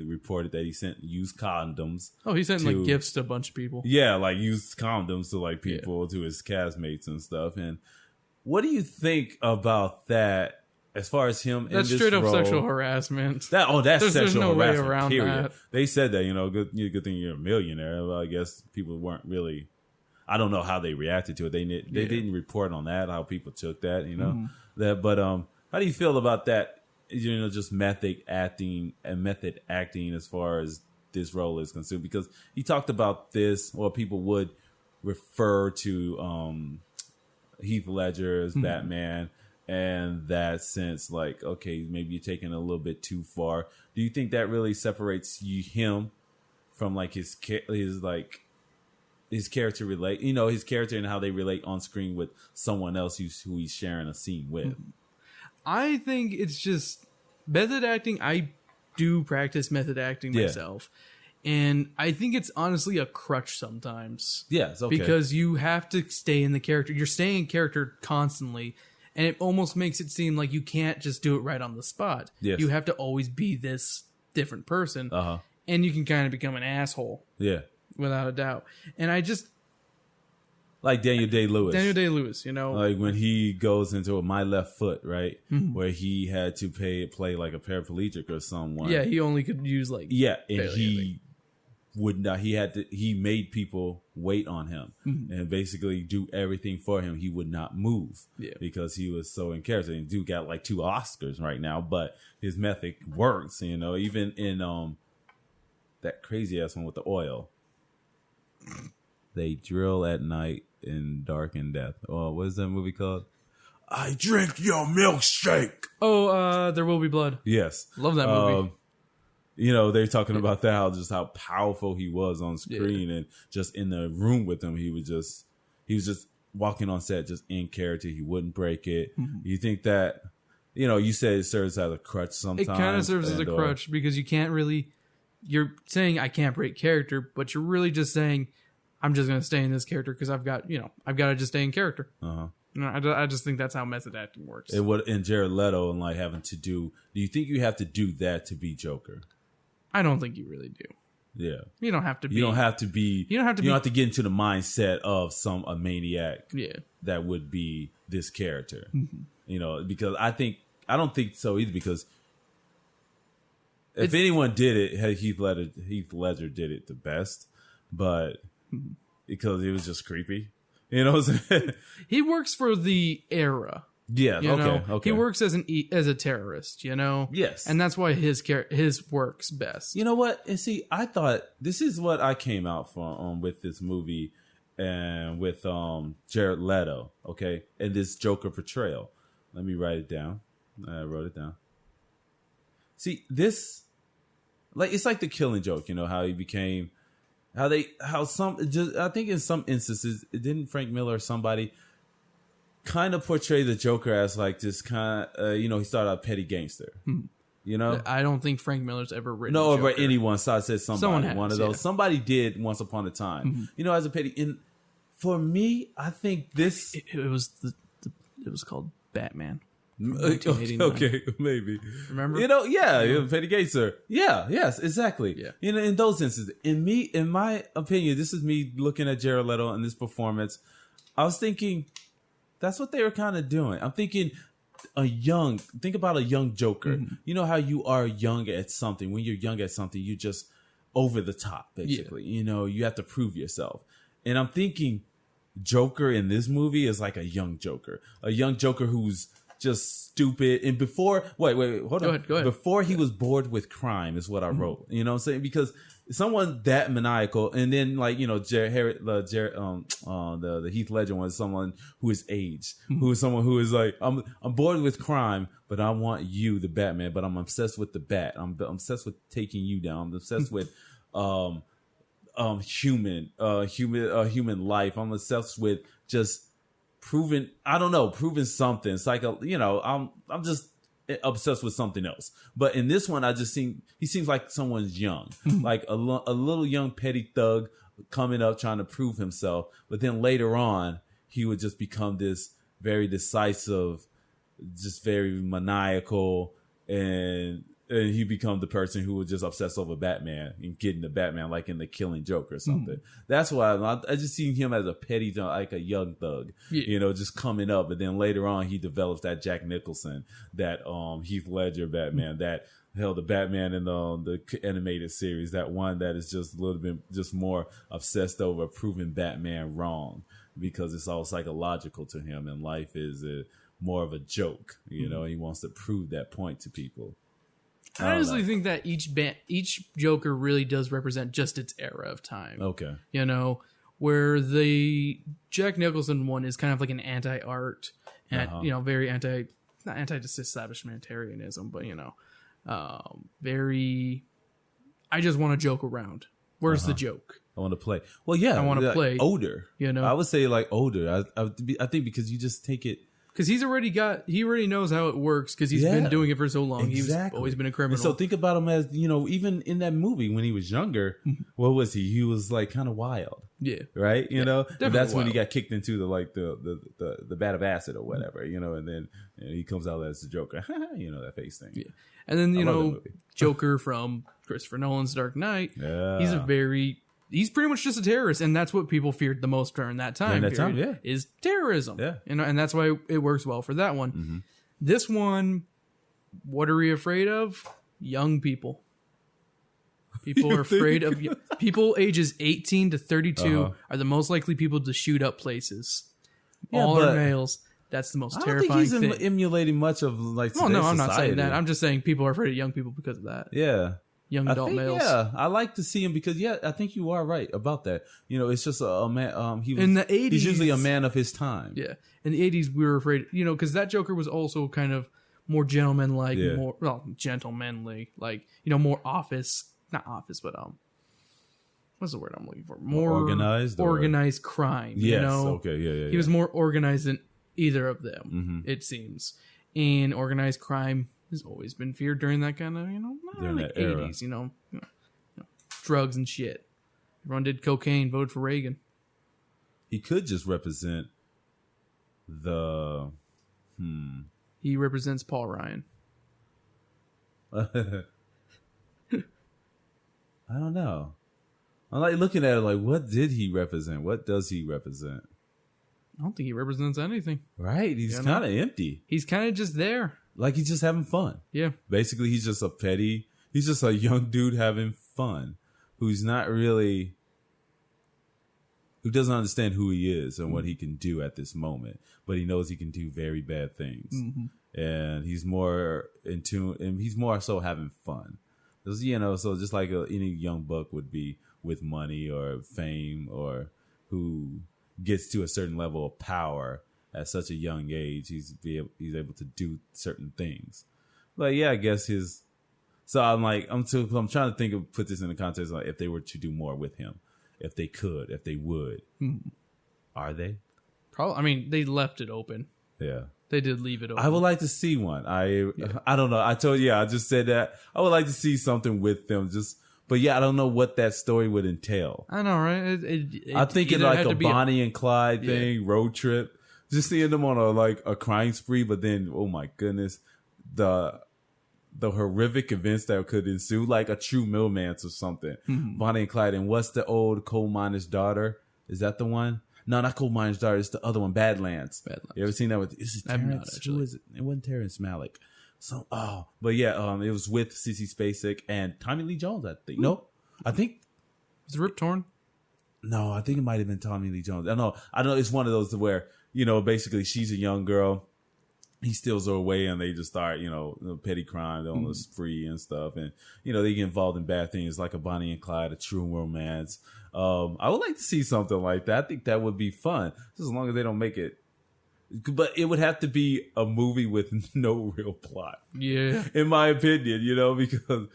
reported that he sent used condoms. Oh, he sent like gifts to a bunch of people. Yeah, like used condoms to like people, to his castmates and stuff. And what do you think about that? As far as him, that's in this straight up role, sexual harassment. That's sexual no harassment. way around period. that. They said that, good thing you're a millionaire. Well, I guess people weren't really. I don't know how they reacted to it. They didn't report on that. How people took that, that. But how do you feel about that? Just method acting as far as this role is concerned, because he talked about this, or people would refer to Heath Ledger as Batman. And that sense, like, okay, maybe you're taking it a little bit too far. Do you think that really separates him from like his character relate? His character and how they relate on screen with someone else who he's sharing a scene with. I think it's just method acting. I do practice method acting myself, and I think it's honestly a crutch sometimes. Yeah, it's okay. Because you have to stay in the character. You're staying in character constantly. And it almost makes it seem like you can't just do it right on the spot. Yes. You have to always be this different person. Uh-huh. And you can kind of become an asshole. Yeah. Without a doubt. And I just... Like Daniel Day-Lewis. Like when he goes into My Left Foot, right? Mm-hmm. Where he had to play like a paraplegic or someone. Yeah, he only could use like... Yeah, and he would not... He made people wait on him and basically do everything for him. He would not move because he was so in character. And dude got like 2 Oscars right now, but his method works, even in that crazy ass one with the oil. They drill at night in dark and death. Oh, what is that movie called? I drink your milkshake. Oh, There Will Be Blood. Yes. Love that movie. They're talking about that, how powerful he was on screen and just in the room with him. He was just walking on set, just in character. He wouldn't break it. Mm-hmm. You think that, you said it serves as a crutch sometimes. It kind of serves as a crutch because you can't really, you're saying I can't break character, but you're really just saying I'm just going to stay in this character because I've got to just stay in character. Uh-huh. I just think that's how method acting works. It would in Jared Leto and like having to do you think you have to do that to be Joker? I don't think you really do. Yeah. You don't have to be. You don't have to get into the mindset of a maniac. Yeah. That would be this character. Mm-hmm. Because I don't think so either, because if anyone did it, Heath Ledger did it the best, but because it was just creepy. You know what I'm saying? He works for the era. Yeah, okay. He works as a terrorist, Yes. And that's why his works best. You know what? And see, I thought this is what I came out from with this movie and with Jared Leto, okay? And this Joker portrayal. Let me write it down. I wrote it down. See, this it's like the Killing Joke, how he became I think in some instances, didn't Frank Miller or somebody kind of portray the Joker as like this kind of, he started out petty gangster, I don't think Frank Miller's ever written. No, but anyone. So I said Someone has, one of those. Yeah. Somebody did once upon a time, as a petty. For me, I think this it was it was called Batman. Okay, maybe. Remember? Petty gangster. Yeah, yes, exactly. Yeah. In those instances, in my opinion, this is me looking at Jared Leto and this performance. I was thinking that's what they were kind of doing. I'm thinking think about a young Joker. Mm-hmm. You know how you are young at something. When you're young at something, you just over the top, basically. Yeah. You have to prove yourself. And I'm thinking Joker in this movie is like a young Joker who's just stupid. And before, wait, hold on. Go ahead. Before he was bored with crime is what I wrote. You know what I'm saying? Because someone that maniacal, and then like, you know, the Heath Ledger one is someone who is aged, who is someone who is like, I'm bored with crime, but I want you, the Batman, but I'm obsessed with the bat. I'm obsessed with taking you down. I'm obsessed with human life. I'm obsessed with just proving something. It's like I'm just obsessed with something else. But in this one, he seems like someone's young, like a little young petty thug coming up trying to prove himself. But then later on, he would just become this very decisive, just very maniacal, and he become the person who was just obsessed over Batman and getting the Batman, like in The Killing Joke or something. That's why I just see him as a petty, like a young thug, you know, just coming up. But then later on, he develops that Jack Nicholson, that Heath Ledger Batman, that the Batman in the animated series, that one that is just a little bit just more obsessed over proving Batman wrong because it's all psychological to him, and life is more of a joke. You know, he wants to prove that point to people. I honestly think that each Joker really does represent just its era of time. Okay. You know, where the Jack Nicholson one is kind of like an anti-art and, you know, very not anti-disestablishmentarianism, but, you know, very, I just want to joke around. Where's the joke? I want to play. Well, yeah. I want to play. Older. You know? I would say like older. I think because you just take it. Because he already knows how it works because he's been doing it for so long. Exactly. He's always been a criminal. And so think about him as, you know, even in that movie when he was younger, what was he? He was like kind of wild. Yeah. Right? You know? And that's when he got kicked into the vat of acid or whatever, you know, and then he comes out as the Joker. You know, that face thing. Yeah. And then, you know, Joker from Christopher Nolan's Dark Knight. Yeah. He's pretty much just a terrorist, and that's what people feared the most during that time. Is terrorism. Yeah, you know, and that's why it works well for that one. This one, what are we afraid of? Young people. People are afraid of people ages 18 to 32 are the most likely people to shoot up places. All are males. That's the most terrifying thing. He's emulating much of like. Oh no, I'm not saying that. I'm just saying people are afraid of young people because of that. Yeah. Young adult males. Yeah, I like to see him because I think you are right about that. You know, it's just a man. In the 80s, he's usually a man of his time. Yeah, in the 80s, we were afraid. You know, because that Joker was also kind of more gentlemanlike, gentlemanly, like, you know, more not office, but what's the word I'm looking for? More organized crime. Yes. You know? Okay. Yeah. He was more organized than either of them. It seems. And organized crime has always been feared during that kind of, you know, during the 80s, you know, drugs and shit. Everyone did cocaine, voted for Reagan. He could just represent He represents Paul Ryan. I don't know. I'm like looking at it like, what did he represent? What does he represent? I don't think he represents anything. Right. He's kind of empty. He's kind of just there. Like he's just having fun. Yeah. Basically, he's just a young dude having fun who doesn't understand who he is and what he can do at this moment, but he knows he can do very bad things. And he's more in tune, and he's more so having fun. You know, so just like any young buck would be with money or fame, or who gets to a certain level of power at such a young age, he's able to do certain things. But yeah, I guess so I'm trying to put this in the context of like if they were to do more with him, if they could, if they would. Are they? Probably. I mean, they left it open. Yeah. They did leave it open. I would like to see one. I don't know. I just said that I would like to see something with them. But yeah, I don't know what that story would entail. I know, right? I'm thinking like a Bonnie and Clyde thing, road trip. Just seeing them on a crime spree, but then, oh my goodness, the horrific events that could ensue, like a true millman's or something. Bonnie and Clyde, and what's the old coal miner's daughter? Is that the one? No, not coal miner's daughter. It's the other one, Badlands. You ever seen that with? Is it Terrence? Who is it? It wasn't Terrence Malick. So, but yeah, it was with Cece Spacek and Tommy Lee Jones. I think. No, I think was Rip Torn. No, I think it might have been Tommy Lee Jones. I know. It's one of those where, you know, basically she's a young girl. he steals her away, and they just start, petty crime on the spree and stuff, and they get involved in bad things like a Bonnie and Clyde, a true romance. I would like to see something like that. I think that would be fun, just as long as they don't make it. But it would have to be a movie with no real plot. Yeah. In my opinion, because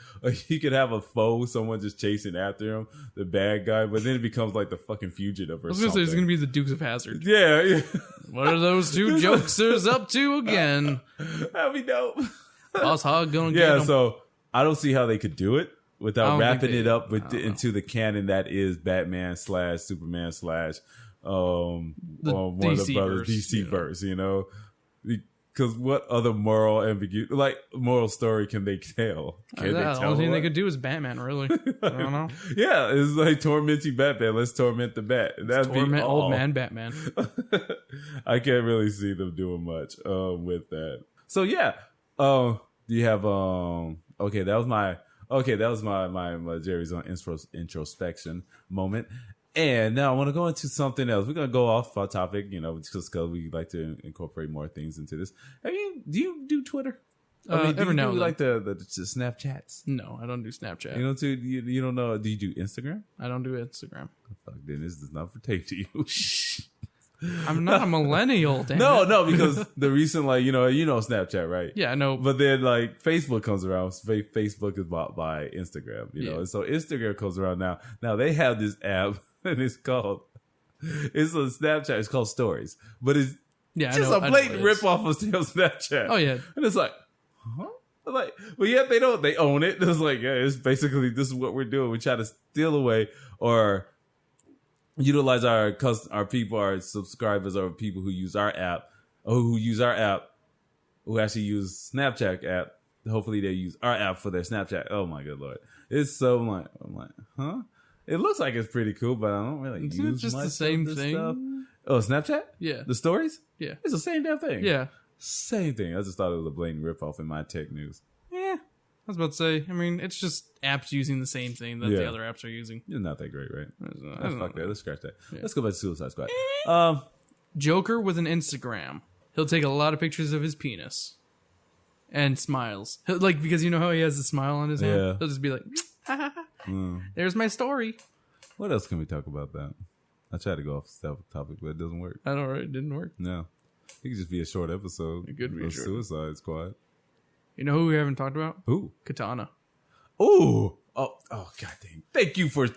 you could have a foe, someone just chasing after him, the bad guy, but then it becomes like the fucking fugitive or something. I was going to say, it's going to be the Dukes of Hazzard. Yeah. What are those two jokesters up to again? That'd be dope. Boss Hog going to get them. So I don't see how they could do it without wrapping it up into the canon that is Batman / Superman / one of the brothers DC verse, because what other moral story can they tell? The only thing they could do is Batman, really. I don't know. Yeah, it's like tormenting Batman. Let's torment the Bat. That'd torment old man Batman. I can't really see them doing much with that. So yeah, do you have okay? That was my Jerry's on introspection moment. And now I want to go into something else. We're going to go off our topic, just because we like to incorporate more things into this. Do you do Twitter? Every now and then. Like the Snapchats? No, I don't do Snapchat. You don't know? Do you do Instagram? I don't do Instagram. Fuck, then this does not pertain to you. I'm not a millennial, damn No, because the recent, Snapchat, right? Yeah, I know. But then, Facebook comes around. Facebook is bought by Instagram, know? And so Instagram comes around now. Now, they have this app, and it's a Snapchat. It's called Stories. But it's just a blatant ripoff of Snapchat. Oh, yeah. And it's like, huh? But yet they don't. They own it. It's like, yeah, it's basically, this is what we're doing. We try to steal away or utilize our people, our subscribers, or people who use our app, who actually use Snapchat app. Hopefully they use our app for their Snapchat. Oh my good Lord. It's so I'm like, huh? It looks like it's pretty cool, but I don't really Isn't use it just much the same of this thing? stuff. Oh, Snapchat? Yeah. The stories? Yeah. It's the same damn thing. Yeah. Same thing. I just thought it was a blatant ripoff in my tech news. Yeah. I was about to say, it's just apps using the same thing that the other apps are using. It's not that great, right? Fuck that. Let's scratch that. Yeah. Let's go back to Suicide Squad. Joker with an Instagram. He'll take a lot of pictures of his penis. And smiles. Because you know how he has a smile on his hand? He'll just be like, there's my story. What else can we talk about that? I tried to go off the topic, but it doesn't work. I know, right? It didn't work. No. It could just be a short episode. It could be a short Suicide Squad. You know who we haven't talked about? Who? Katana. Ooh. Oh, god dang. Thank you for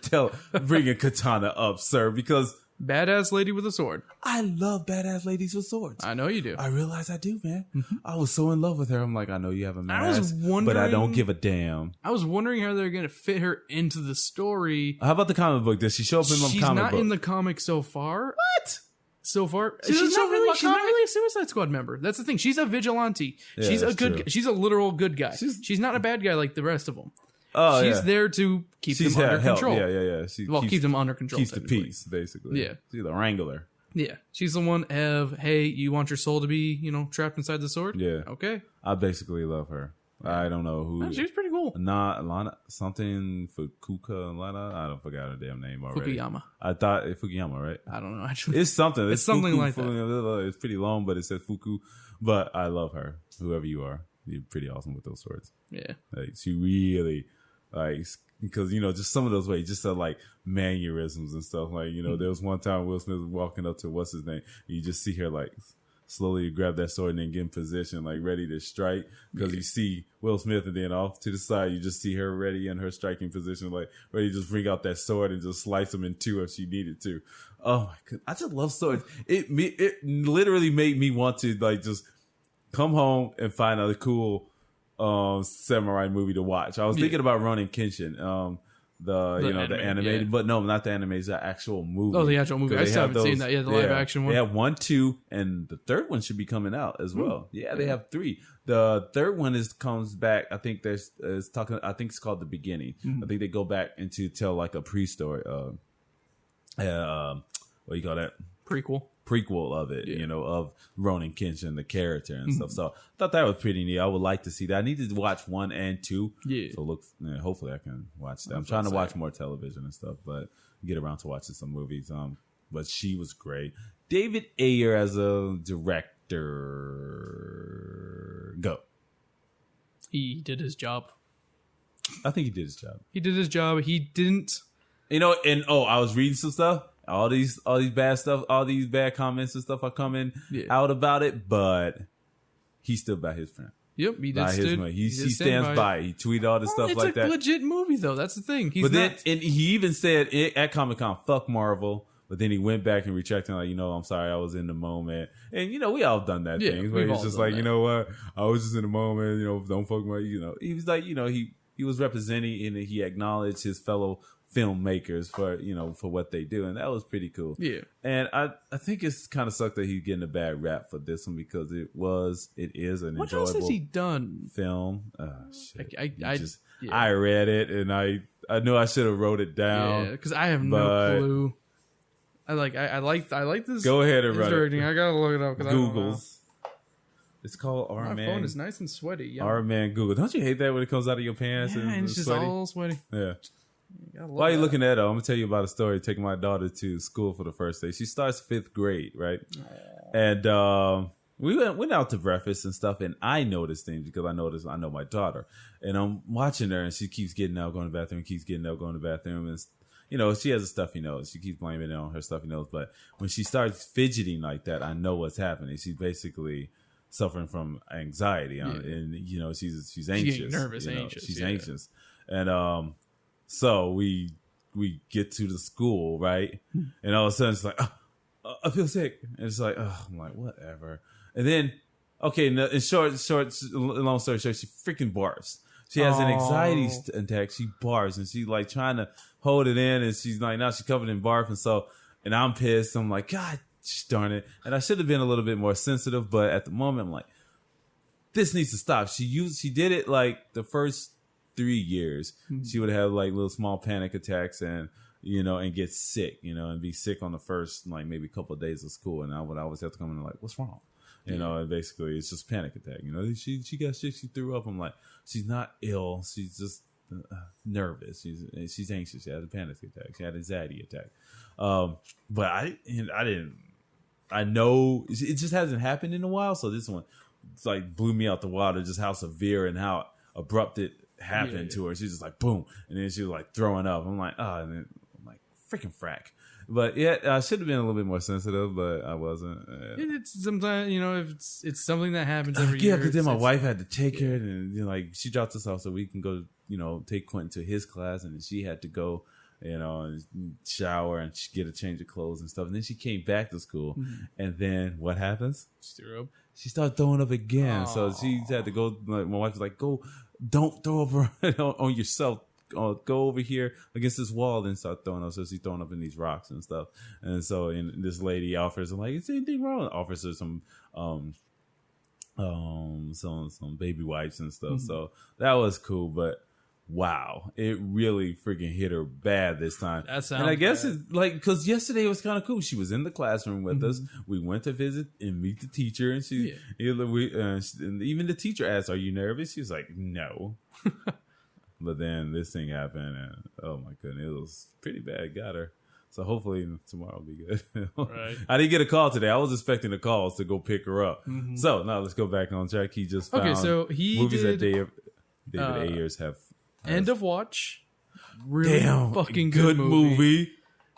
bringing Katana up, sir, because badass lady with a sword. I love badass ladies with swords. I know you do. I realize I do, man. Mm-hmm. I was so in love with her. I'm like, I know you have a mask, but I don't give a damn. I was wondering how they're going to fit her into the story. How about the comic book? Does she show up in the comic book? She's not in the comic so far. What? So far, she's not really a Suicide Squad member. That's the thing. She's a vigilante. Yeah, she's a literal good guy. She's not a bad guy like the rest of them. Oh, she's there to keep them under control. Yeah. Keep them under control. Keeps the peace, basically. Yeah. She's the wrangler. Yeah. She's the one of, hey, you want your soul to be, trapped inside the sword? Yeah. Okay. I basically love her. I don't know who. She's pretty cool. Lana, something Fukuka Lana. I don't forgot her damn name already. Fukuyama. I thought Fukuyama, right? I don't know, actually. It's something. It's something Fuku, like that. It's pretty long, but it says Fuku. But I love her. Whoever you are, you're pretty awesome with those swords. Yeah. She really, because, just some of those ways, just mannerisms and stuff. There was one time Will Smith was walking up to what's his name. And you just see her slowly grab that sword and then get in position, ready to strike. Because you see Will Smith, and then off to the side, you just see her ready in her striking position, ready to just bring out that sword and just slice him in two if she needed to. Oh my god, I just love swords. It literally made me want to just come home and find a cool samurai movie to watch. I was thinking about Ronin Kenshin. The animated, but no, not the animated, the actual movie. Oh, the actual movie. I still haven't seen that yet, the live action one. They have 1, 2, and the third one should be coming out as well. Yeah, they have 3. The third one comes back. I think I think it's called The Beginning. I think they go back into tell a pre-story. What do you call that? Prequel of it, of Ronin Kenshin, the character and stuff. So I thought that was pretty neat. I would like to see that. I need to watch 1 and 2. Yeah. So hopefully I can watch that. I'm trying to watch more television and stuff, but get around to watching some movies. But she was great. David Ayer as a director director? Go. He did his job. I think he did his job. He did his job. He didn't. You know, and I was reading some stuff. All these bad stuff, all these bad comments and stuff are coming out about it, but he stood by his friend. Yep, he did. He stands by it. He tweeted all this stuff like that. It's a legit movie, though. That's the thing. And he even said at Comic-Con, "Fuck Marvel." But then he went back and retracted, like, I'm sorry, I was in the moment. And, we all done that thing. Where he's just like, that. You know what? I was just in the moment, don't fuck my, He was like, he was representing and he acknowledged his fellow filmmakers for, for what they do. And that was pretty cool. Yeah. And I think it's kind of sucked that he's getting a bad rap for this one because it is an what enjoyable else has he done? Film. Shit. I read it and I knew I should have wrote it down. Yeah, because I have no clue. I like this. Go ahead and run directing. it. I gotta look it up because Google's. It's called Our My Man. phone is nice and sweaty. Yeah. Our Man Google. Don't you hate that when it comes out of your pants and it's just sweaty? all sweaty. Yeah. While you're looking at it, I'm gonna tell you about a story. Taking my daughter to school for the first day. She starts 5th grade, right? And we went out to breakfast and stuff, and I noticed things because I know my daughter, and I'm watching her, and she keeps getting out, going to the bathroom, keeps getting out, going to the bathroom, and she has a stuffy nose. She keeps blaming it on her stuffy nose. But when she starts fidgeting like that, I know what's happening. She's basically suffering from anxiety. And, she's anxious. She's nervous, anxious. She's anxious. And so we get to the school, right? And all of a sudden, it's like, I feel sick. And it's like, I'm like, whatever. And then, okay, in long story short, she freaking barfs. She has an anxiety attack. She barfs, and she's like trying to hold it in, and she's like, now she's covered in barf, and I'm pissed. I'm like, God darn it! And I should have been a little bit more sensitive, but at the moment, I'm like, this needs to stop. She did it like the first 3 years. She would have like little small panic attacks, and and get sick, and be sick on the first like maybe couple of days of school, and I would always have to come in and like, what's wrong? And basically it's just panic attack. She got sick. She threw up. I'm like, she's not ill. She's just nervous. She's anxious. She had a panic attack. She had an anxiety attack. But I know it just hasn't happened in a while. So this one, it's like blew me out the water. Just how severe and how abrupt it happened to her. She's just like boom, and then she was like throwing up. I'm like, and then I'm like, freaking frack. But yeah, I should have been a little bit more sensitive, but I wasn't. It's sometimes, if it's something that happens every year. Yeah, because then my wife had to take her, and like she dropped us off so we can go, take Quentin to his class, and then she had to go, and shower and get a change of clothes and stuff. And then she came back to school, and then what happens? She threw up. She started throwing up again, so she had to go. Like, my wife was like, "Go, don't throw up on yourself." Go over here against this wall and start throwing up. So she's throwing up in these rocks and stuff. And so this lady offers, I'm like, is anything wrong? Offers her some baby wipes and stuff. So that was cool. But wow, it really freaking hit her bad this time. That sounds and I guess bad. it's like, because yesterday was kind of cool. She was in the classroom with us. We went to visit and meet the teacher, and and even the teacher asked, "Are you nervous?" She was like, "No." But then this thing happened, and oh my goodness, it was pretty bad. Got her. So hopefully tomorrow will be good. Right. I didn't get a call today. I was expecting the calls to go pick her up. So now let's go back on track. He just found movies that David Ayers has. End of Watch. Really fucking good movie.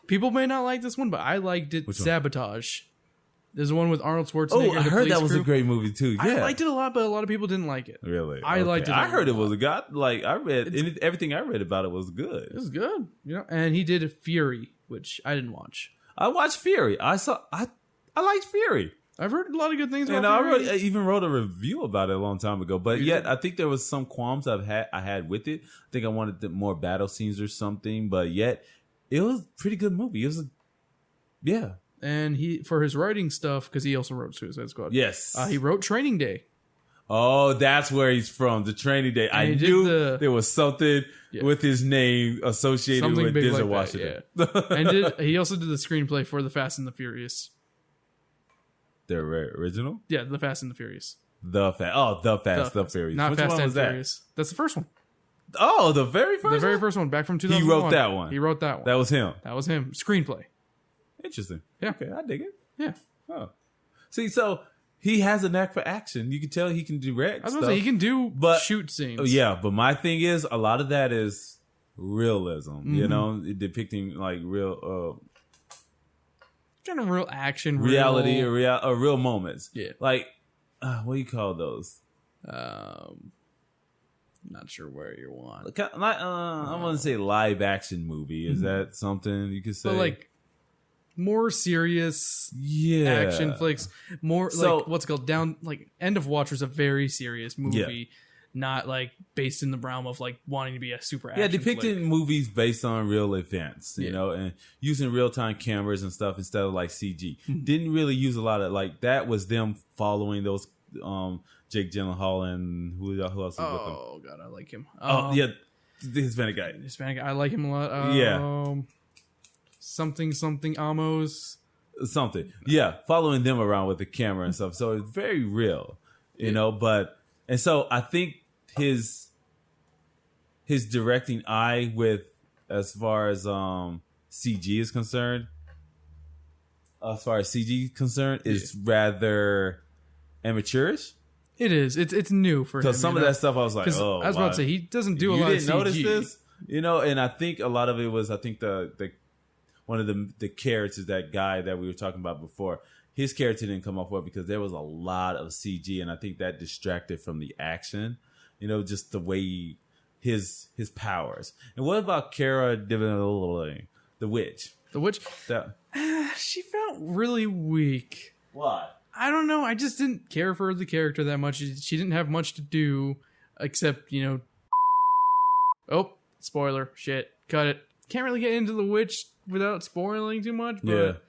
People may not like this one, but I liked it. Sabotage. There's one with Arnold Schwarzenegger. Oh, I heard that was a great movie too. Yeah. I liked it a lot, but a lot of people didn't like it. Really? I liked it. I heard it was a god. Like I read everything I read about it was good. It was good, And he did Fury, which I didn't watch. I watched Fury. I liked Fury. I've heard a lot of good things about Fury. I even wrote a review about it a long time ago. But yet, I think there was some qualms I had with it. I think I wanted more battle scenes or something. But yet, it was a pretty good movie. It was yeah. And he, for his writing stuff, because he also wrote Suicide Squad. Yes. He wrote Training Day. Oh, that's where he's from. The Training Day. I knew there was something with his name associated with Denzel like Washington. And he also did the screenplay for The Fast and the Furious. The original? Yeah, The Fast and the Furious. The Fast, the Furious. Not Which Fast one and was that? Furious. That's the first one. Oh, the very first The very first one, back from 2001. He wrote that one. He wrote that one. That was him. That was him. Screenplay. Interesting. Yeah. Okay, I dig it. Yeah. Oh. See, so he has a knack for action. You can tell he can direct. I was gonna say he can do shoot scenes. Yeah, but my thing is a lot of that is realism. You know, depicting like real. Kind of real action, reality, or real moments. Yeah, like what do you call those? Not sure where you want. I want to say live action movie. Is that something you could say? But like more serious, action flicks. More like what's it called down. Like End of Watch was a very serious movie. Not like based in the realm of like wanting to be a super action depicting flick. movies based on real events, you know, and using real time cameras and stuff instead of like CG. Didn't really use a lot of like that was them following those Jake Gyllenhaal and who else was with them? Oh god, I like him. The Hispanic guy. I like him a lot. Something Amos. Something. Yeah, following them around with the camera and stuff. So it's very real, you know, and so I think his directing eye with as far as CG is concerned, is rather amateurish. It is. It's new for him. Because some of that stuff I was like, oh, I was about to say he doesn't do a lot of CG. You didn't notice this, you know? And I think a lot of it was the one of the characters, that guy that we were talking about before. His character didn't come off well because there was a lot of CG, and I think that distracted from the action. You know, just the way his powers. And what about Cara Delevingne, the witch? The witch? She felt really weak. Why? I don't know. I just didn't care for the character that much. She didn't have much to do except, you know... Oh, spoiler. Shit. Cut it. Can't really get into the witch without spoiling too much, but...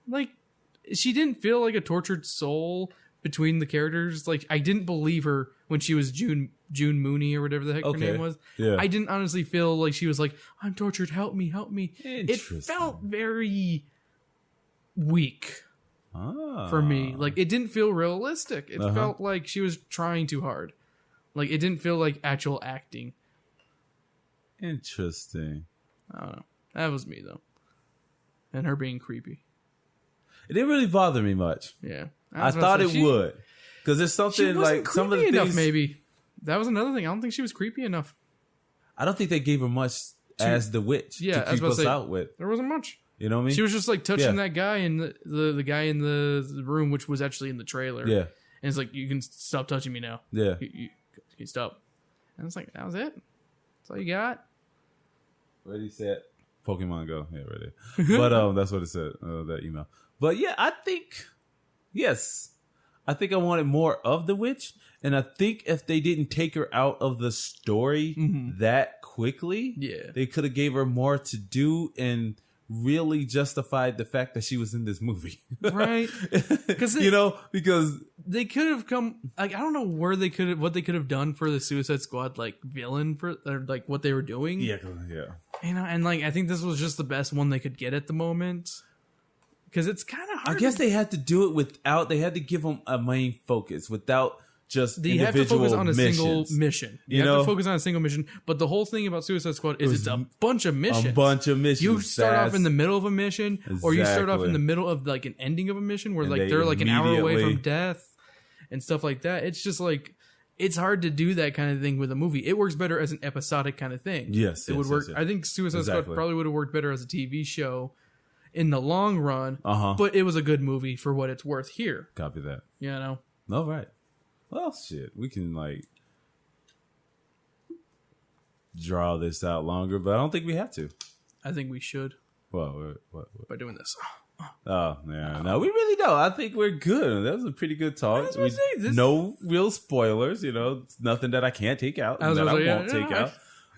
like, she didn't feel like a tortured soul between the characters. Like, I didn't believe her when she was June Mooney or whatever the heck her name was. Yeah. I didn't honestly feel like she was like, I'm tortured, help me. It felt very weak for me. Like, it didn't feel realistic. It felt like she was trying too hard. Like, it didn't feel like actual acting. Interesting. I don't know. That was me, though. And her being creepy. It didn't really bother me much. Yeah. I thought it would. Because there's something like some of the enough, things. Maybe. That was another thing. I don't think she was creepy enough. I don't think they gave her much as the witch to keep us out with. There wasn't much. You know what I mean? She was just like touching that guy and the guy in the room, which was actually in the trailer. Yeah. And it's like, you can stop touching me now. Yeah. You stop. And it's like, that was it. That's all you got. Ready, set, Pokemon Go. Yeah, ready. But that's what it said, that email. But yeah, I think I wanted more of the witch. And I think if they didn't take her out of the story that quickly, they could have gave her more to do and really justified the fact that she was in this movie. Right. Because they could have come, like, I don't know what they could have done for the Suicide Squad, like, villain or like what they were doing. Yeah. You know, and like, I think this was just the best one they could get at the moment. Because it's kind of hard. I guess they had to do it they had to give them a main focus without just they have to focus on a single mission. You have to focus on a single mission. But the whole thing about Suicide Squad is it's a bunch of missions. You start off in the middle of a mission, or you start off in the middle of like an ending of a mission where like they're like an hour away from death and stuff like that. It's just like, it's hard to do that kind of thing with a movie. It works better as an episodic kind of thing. Yes, it would work. Yes. I think Suicide Squad probably would have worked better as a TV show in the long run. But it was a good movie for what it's worth here. Copy that. You know. All right. Well, shit, we can like draw this out longer, but I don't think we have to. I think we should. Well, what? By doing this. Oh, yeah. No, we really don't. I think we're good. That was a pretty good talk. No real spoilers, you know, it's nothing that I can't take out that I won't take out.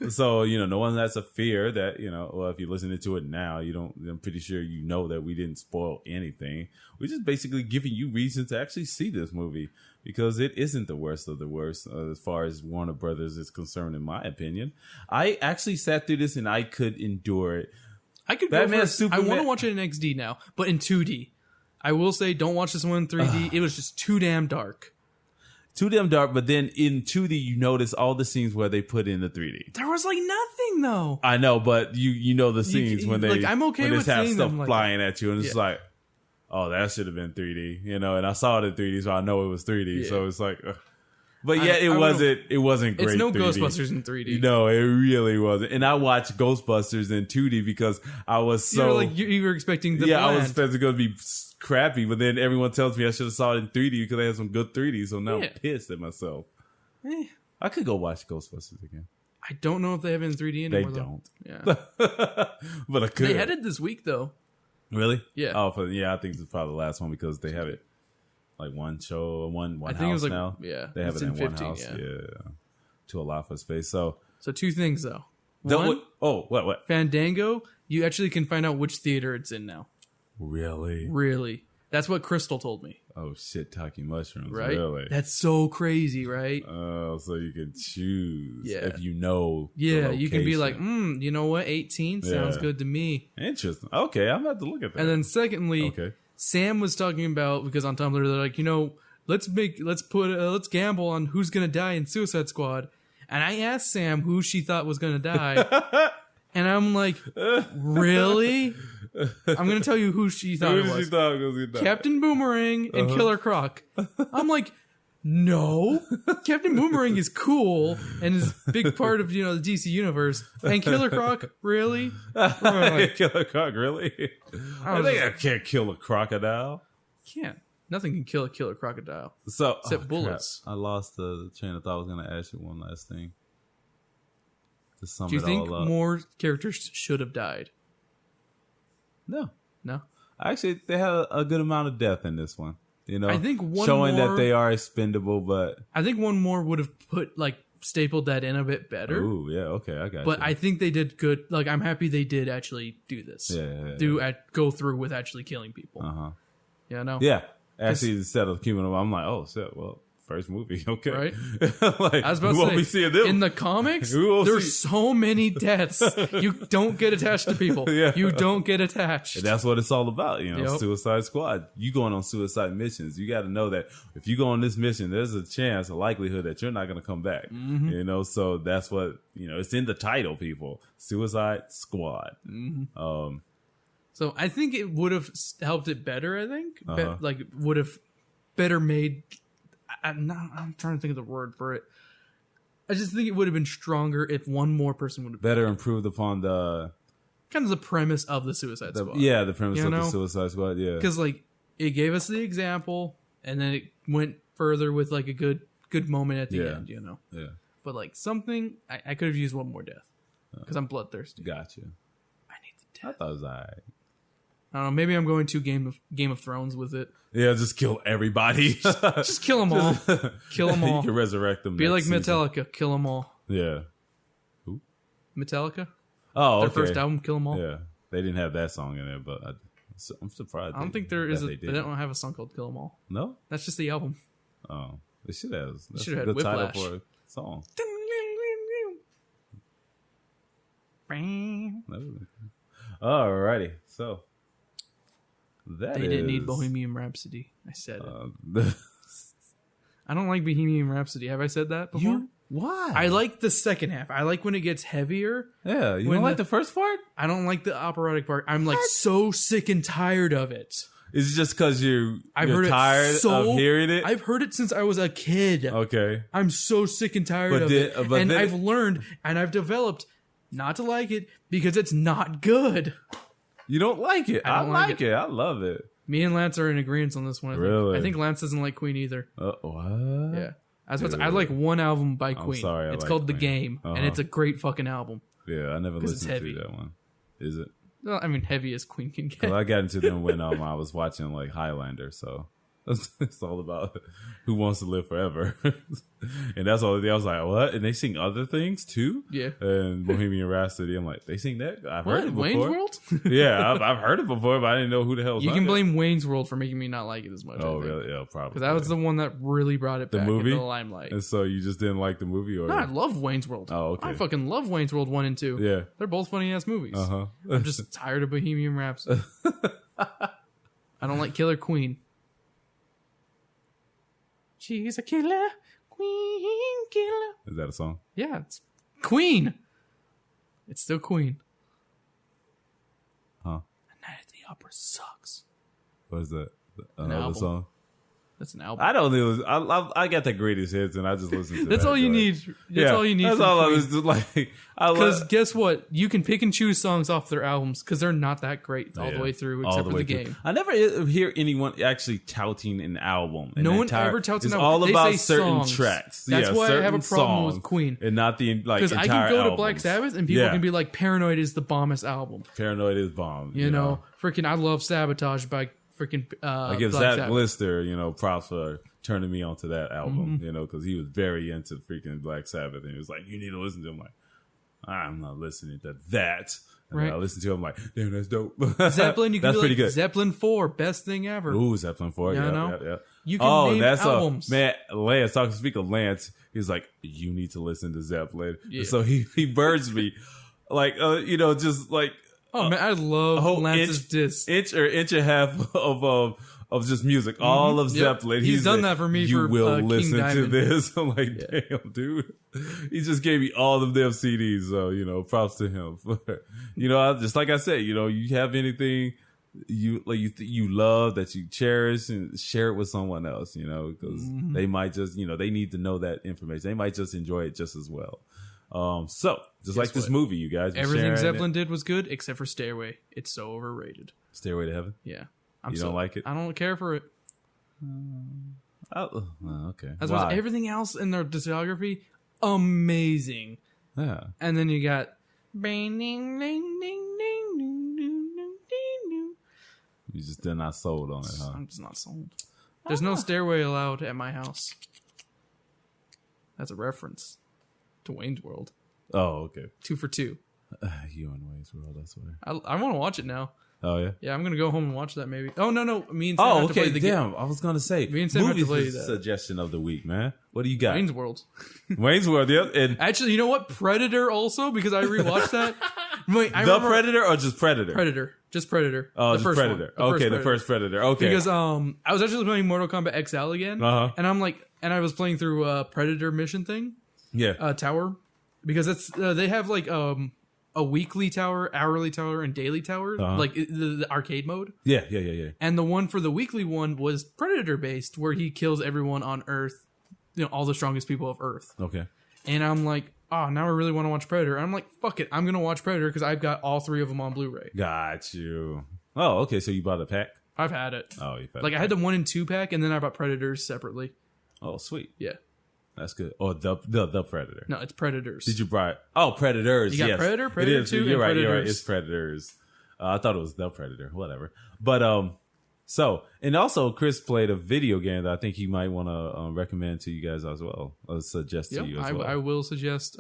So, you know, no one has a fear that, you know, well, if you're listening to it now, I'm pretty sure you know that we didn't spoil anything. We're just basically giving you reason to actually see this movie because it isn't the worst of the worst as far as Warner Brothers is concerned, in my opinion. I actually sat through this and I could endure it. I could Batman, go for Superman. I want to watch it in XD now, but in 2D. I will say, don't watch this one in 3D. It was just too damn dark. Too damn dark, but then in 2D, you notice all the scenes where they put in the 3D. There was like nothing, though. I know, but you know the scenes when they like, I'm okay when with have stuff them, flying at you, and it's like, oh, that should have been 3D, you know. And I saw it in 3D, so I know it was 3D. Yeah. So it's like, but yeah, it wasn't great. It's no 3D. Ghostbusters in 3D. No, it really wasn't. And I watched Ghostbusters in 2D because I was so you were expecting the I was expecting it to be crappy, but then everyone tells me I should have saw it in 3D because they had some good 3D. So now I'm pissed at myself. I could go watch Ghostbusters again. I don't know if they have it in 3D anymore. They don't. Yeah, but I could. They had it this week though. Really? Yeah. Oh, I think it's probably the last one because they have it like one show, one I think house it was like, now. Yeah, they have it in 15, one house. Yeah, to allow for space. So two things though. One, what? Fandango. You actually can find out which theater it's in now. Really? That's what Crystal told me. Oh shit! Talking mushrooms, right? Really? That's so crazy, right? Oh, so you can choose if you know. Yeah, you can be like, you know what? 18 sounds good to me. Interesting. Okay, I'm about to look at that. And then secondly, Sam was talking about, because on Tumblr they're like, let's gamble on who's gonna die in Suicide Squad. And I asked Sam who she thought was gonna die, and I'm like, really? I'm going to tell you who she thought it was. Captain Boomerang and Killer Croc. I'm like, no. Captain Boomerang is cool and is a big part of, the DC universe. And Killer Croc, really? Like, Killer Croc, really? I think I can't kill a crocodile. Can't. Nothing can kill a killer crocodile. Except bullets. Crap. I lost the train of thought. I was going to ask you one last thing. To sum Do you it think all up. more characters should have died? No. No? Actually, they had a good amount of death in this one. I think one showing more, that they are expendable, but I think one more would have stapled that in a bit better. Ooh, yeah, okay, I got But you. I think they did good. Like, I'm happy they did actually do this. Go through with actually killing people. Yeah, no. Yeah, actually, instead of keeping them, I'm like, oh shit, well, first movie, okay, right? Like, I was about to say, them? In the comics, there's so many deaths. You don't get attached to people. You don't get attached. And that's what it's all about, Suicide Squad. You going on suicide missions. You got to know that if you go on this mission, there's a likelihood that you're not going to come back. Mm-hmm. So that's what, it's in the title, people. Suicide Squad. Mm-hmm. So I think it would have helped it better, I think. Would have better made... I'm trying to think of the word for it. I just think it would have been stronger if one more person would have better improved upon the kind of the premise of the Suicide Squad. Yeah, the premise of the Suicide Squad. Yeah, because it gave us the example, and then it went further with a good moment at the end. Yeah. But something I could have used one more death because I'm bloodthirsty. Gotcha. I need the death. I thought it was alright. I don't know. Maybe I'm going too Game of Thrones with it. Yeah, just kill everybody. just kill them all. Kill them all. You can resurrect them. Be like season. Metallica. Kill them all. Yeah. Who? Metallica. Oh, their first album, Kill them all. Yeah, they didn't have that song in there, but I'm surprised. I don't think there is. They don't have a song called Kill them all. No, that's just the album. Oh, they should have. That's should have a good Whiplash. title for a song. Alrighty, so. They didn't need Bohemian Rhapsody. I said it. I don't like Bohemian Rhapsody. Have I said that before? Why? I like the second half. I like when it gets heavier. Yeah, you don't like the first part? I don't like the operatic part. I'm so sick and tired of it. Is it just because you're tired of hearing it? I've heard it since I was a kid. Okay. I'm so sick and tired of it. And I've learned and I've developed not to like it because it's not good. You don't like it. I like it. I love it. Me and Lance are in agreement on this one. Really? I think Lance doesn't like Queen either. What? Yeah. I like one album by Queen. I'm sorry. It's called Queen. The Game, and it's a great fucking album. Yeah, I never listened to that one. Is it? Well, I mean, heavy as Queen can get. I got into them when I was watching Highlander, so it's all about who wants to live forever. And that's all. I was like, what? And they sing other things too? Yeah. And Bohemian Rhapsody, I'm like, they sing that? I've heard it before. Wayne's World? Yeah, I've heard it before, but I didn't know who the hell You can blame Wayne's World for making me not like it as much. Oh, really? Yeah, probably. Because that was the one that really brought it back into the limelight. And so you just didn't like the movie? Or? No, I love Wayne's World. Oh, okay. I fucking love Wayne's World 1 and 2. Yeah. They're both funny-ass movies. Uh-huh. I'm just tired of Bohemian Rhapsody. I don't like Killer Queen. She's a killer, queen killer. Is that a song? Yeah, it's Queen. It's still Queen. Huh? And Night at the Opera sucks. What is that? An Another album. song? That's an album. I don't know. I got the greatest hits, and I just listen to. That's that all you joint. need. That's all you need. That's all I was like. Because guess what? You can pick and choose songs off their albums because they're not that great all the way through, except for the game. I never hear anyone actually touting an album. No one ever touts an It's album. all They about say certain songs. tracks. That's why I have a problem with Queen. And not the like because entire I can go albums. to Black Sabbath and people can be like, "Paranoid is the bombest album." Paranoid is bomb. You know, freaking, I love Sabotage by freaking. I give Zach Blister, props for turning me onto that album. Because he was very into freaking Black Sabbath, and he was like, "You need to listen to him." Like, I'm not listening to that. And I listen to him like, damn, that's dope. Zeppelin, you can that's be pretty like, good. Zeppelin 4, best thing ever. Ooh, Zeppelin 4. Yeah. You can name albums. Man, Lance, talking to speak of Lance, he's like, you need to listen to Zeppelin. Yeah. So he birds me. Like, just like. Oh, man, I love Lance's disc. Inch and a half of just music. All of Zeppelin. He's done that for me you for will King listen Diamond. to this. I'm like, damn, dude. He just gave me all of them CDs. So, props to him. Just like I said, you have anything you love that you cherish and share it with someone else, because they might just, they need to know that information. They might just enjoy it just as well. So just like this movie, you guys. Everything Zeppelin did was good except for Stairway. It's so overrated. Stairway to Heaven? Yeah. You don't like it? I don't care for it. Okay. As well as everything else in their discography, amazing. Yeah. And then you got. You just did not sold on it, huh? I'm just not sold. There's no Stairway allowed at my house. That's a reference to Wayne's World. Oh, okay. 2 for 2. You on Wayne's World, I swear. I want to watch it now. Oh, yeah? Yeah, I'm going to go home and watch that maybe. Oh, no. Me and Sam have to play the game. I was going to say. Me and Sam have to play that. Suggestion of the week, man. What do you got? Wayne's World. Wayne's World, yeah. And actually, you know what? Predator also, because I rewatched that. Wait, Predator or just Predator? Predator. Just Predator. Oh, just Predator. Okay, the first Predator. Okay. Because I was actually playing Mortal Kombat XL again. And I'm like, and I was playing through Predator mission thing. Yeah. Tower. Because that's they have like a weekly tower, hourly tower, and daily tower, like the arcade mode. Yeah. And the one for the weekly one was Predator based, where he kills everyone on Earth, all the strongest people of Earth. Okay. And I'm like, oh, now I really want to watch Predator. And I'm like, fuck it, I'm gonna watch Predator because I've got all 3 of them on Blu-ray. Got you. Oh, okay. So you bought a pack? I've had it. Oh, you've had I had the 1 and 2 pack, and then I bought Predators separately. Oh, sweet. Yeah. That's good. Or the Predator. No, it's Predators. Did you buy? Oh, Predators. You got Predator, Predator 2, You're right. Predators. You're right. It's Predators. I thought it was the Predator. Whatever. But and also Chris played a video game that I think he might want to recommend to you guys as well. Or suggest to you as well. I will suggest.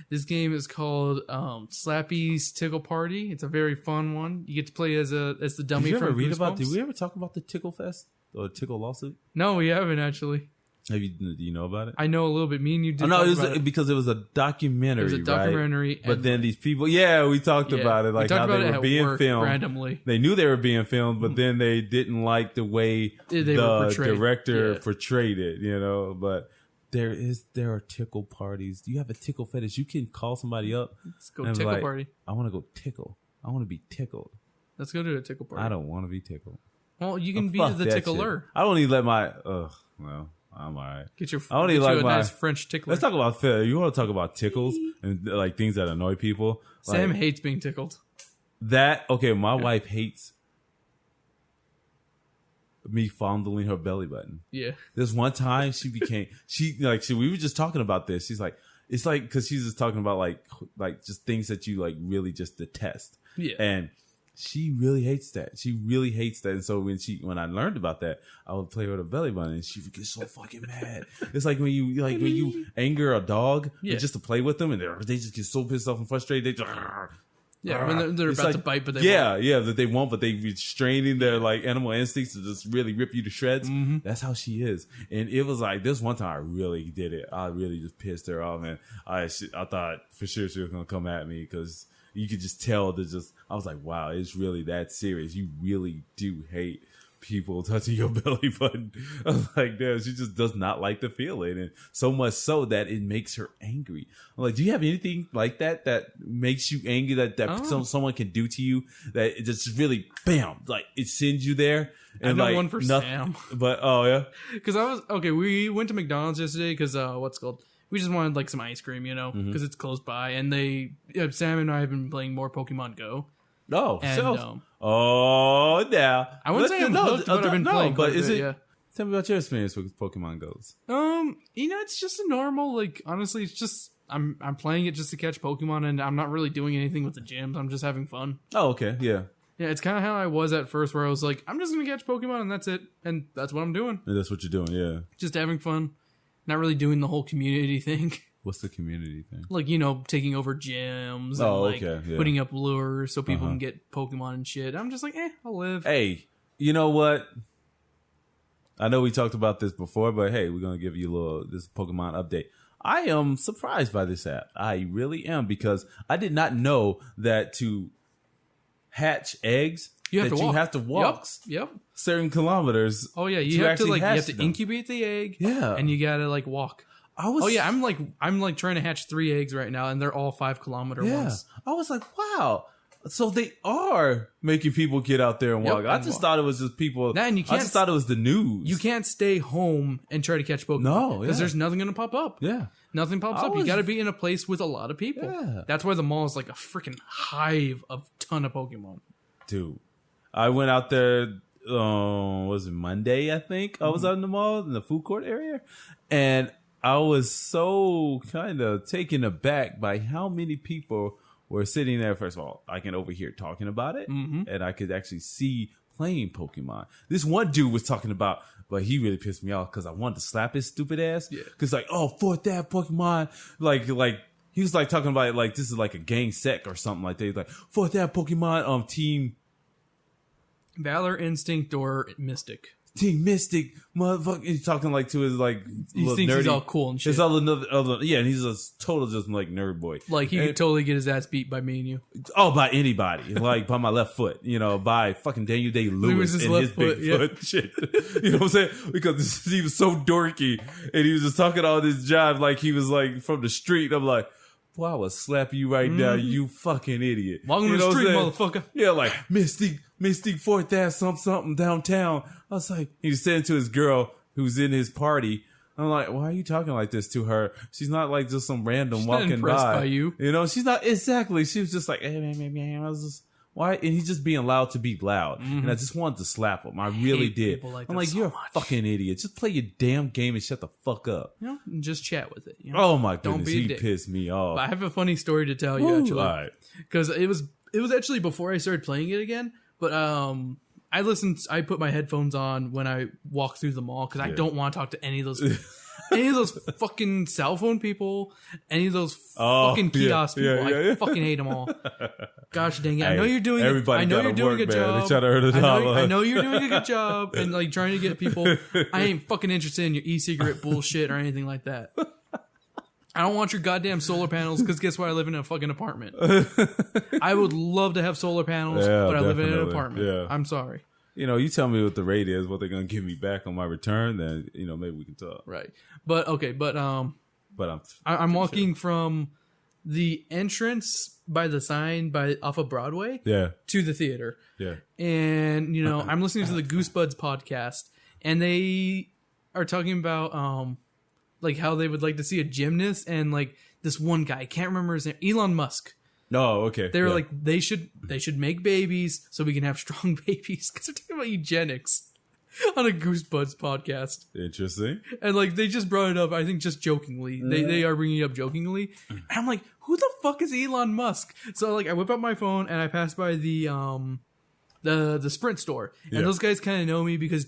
This game is called Slappy's Tickle Party. It's a very fun one. You get to play as the dummy from Goosebumps. Did we ever talk about the Tickle Fest or Tickle lawsuit? No, we haven't actually. Do you know about it? I know a little bit. Me and you did. No, because it was a documentary. It was a documentary, right? But then these people, we talked about it, like how they were being filmed randomly. They knew they were being filmed, but then they didn't like the way the director portrayed it. But there are tickle parties. Do you have a tickle fetish? You can call somebody up. Let's go tickle party. I want to go tickle. I want to be tickled. Let's go to a tickle party. I don't want to be tickled. Well, you can be the tickler. I don't even let my. I'm all right. Get your. I don't even like my nice French tickler. Let's talk about. You want to talk about tickles and like things that annoy people? Sam hates being tickled. My wife hates me fondling her belly button. Yeah. This one time we were just talking about this. She's like, it's like because she's just talking about like just things that you like really just detest. Yeah. And she really hates that. She really hates that. And so when I learned about that, I would play with her belly button and she would get so fucking mad. It's like when you anger a dog just to play with them and they just get so pissed off and frustrated. When they're about to bite, but they won't. That they won't, but they restraining their like animal instincts to just really rip you to shreds. Mm-hmm. That's how she is. And it was like this one time I really did it. I really just pissed her off, and I thought for sure she was gonna come at me because you could just tell I was like, wow, it's really that serious. You really do hate people touching your belly button. I was like, damn, she just does not like the feeling. And so much so that it makes her angry. I'm like, do you have anything like that makes you angry that someone can do to you that it just really, bam, like it sends you there? And I know one for Sam. But, oh, yeah? Because we went to McDonald's yesterday because, we just wanted like some ice cream, because it's close by. And Sam and I have been playing more Pokemon Go. Oh, and, so now I wouldn't say I'm hooked, but I've been playing. But is it? Yeah. Tell me about your experience with Pokemon Go's. It's just a normal. Like honestly, it's just I'm playing it just to catch Pokemon, and I'm not really doing anything with the gyms. I'm just having fun. Oh, okay, yeah. Yeah, it's kind of how I was at first, where I was like, I'm just gonna catch Pokemon, and that's it, and that's what I'm doing. And that's what you're doing, yeah. Just having fun, not really doing the whole community thing. What's the community thing? Like, taking over gyms and putting up lures so people can get Pokemon and shit. I'm just like, I'll live. Hey, you know what? I know we talked about this before, but hey, we're going to give you this Pokemon update. I am surprised by this app. I really am, because I did not know that to hatch eggs, you have to walk yep. certain kilometers. Oh yeah, you have to incubate the egg. Yeah. And you got to walk. I'm trying to hatch 3 eggs right now, and they're all 5 kilometer ones. I was like, wow. So they are making people get out there and walk. I just thought it was just people. I just thought it was the news. You can't stay home and try to catch Pokemon. No, because there's nothing going to pop up. Yeah, nothing pops up. You got to be in a place with a lot of people. Yeah. That's why the mall is like a freaking hive of ton of Pokemon. Dude, I went out there. Was it Monday? I think I was out in the mall in the food court area, and I was so kind of taken aback by how many people were sitting there. First of all, I can overhear talking about it, and I could actually see playing Pokemon. This one dude was talking about, but he really pissed me off because I wanted to slap his stupid ass. Yeah, because fourth that Pokemon, like he was talking about it like this is like a gang sec or something like that. He's like fourth that Pokemon team Valor, Instinct, or Mystic. Team Mystic, motherfucker. He's talking to his he thinks nerdy, he's all cool and shit. It's all other, yeah, and he's a total just nerd boy. Like he could totally get his ass beat by me and you. Oh, by anybody, by my left foot, by fucking Daniel Day-Lewis and his big foot shit. You know what I'm saying? Because he was so dorky, and he was just talking all this jive like he was from the street. I'm like, boy, I will slap you right now, you fucking idiot. Welcome to the street, motherfucker. Yeah, Mystic fourth ass something downtown. I was like, he's saying to his girl who's in his party. I'm like, why are you talking like this to her? She's not just some random walking impressed by you. She's not exactly. She was just like, hey, man. I was just, why? And he's just being loud to be loud. And I just wanted to slap him. I really did. I'm like, you're a fucking idiot. Just play your damn game and shut the fuck up. And just chat with it. Oh my goodness, he pissed me off. But I have a funny story to tell you, actually. All right. Because it was actually before I started playing it again. But I put my headphones on when I walk through the mall because I don't want to talk to any of those fucking cell phone people, any of those fucking kiosk people. I fucking hate them all. Gosh dang it! I know you're doing. I know you're doing a good job. I know you're doing a good job and trying to get people. I ain't fucking interested in your e-cigarette bullshit or anything like that. I don't want your goddamn solar panels because guess what? I live in a fucking apartment. I would love to have solar panels, but I live in an apartment. Yeah. I'm sorry. You tell me what the rate is, what they're going to give me back on my return, then, maybe we can talk. Right. But I'm walking from the entrance by the sign off of Broadway to the theater. Yeah. And, I'm listening to the Goosebuds podcast, and they are talking about, how they would like to see a gymnast, and this one guy, I can't remember his name, Elon Musk. Oh, okay. They were they should make babies so we can have strong babies, because they're talking about eugenics on a Goosebuds podcast. Interesting. And they just brought it up, I think just jokingly. They are bringing it up jokingly. And I'm like, who the fuck is Elon Musk? So I whip out my phone and I pass by the Sprint store, and those guys kind of know me because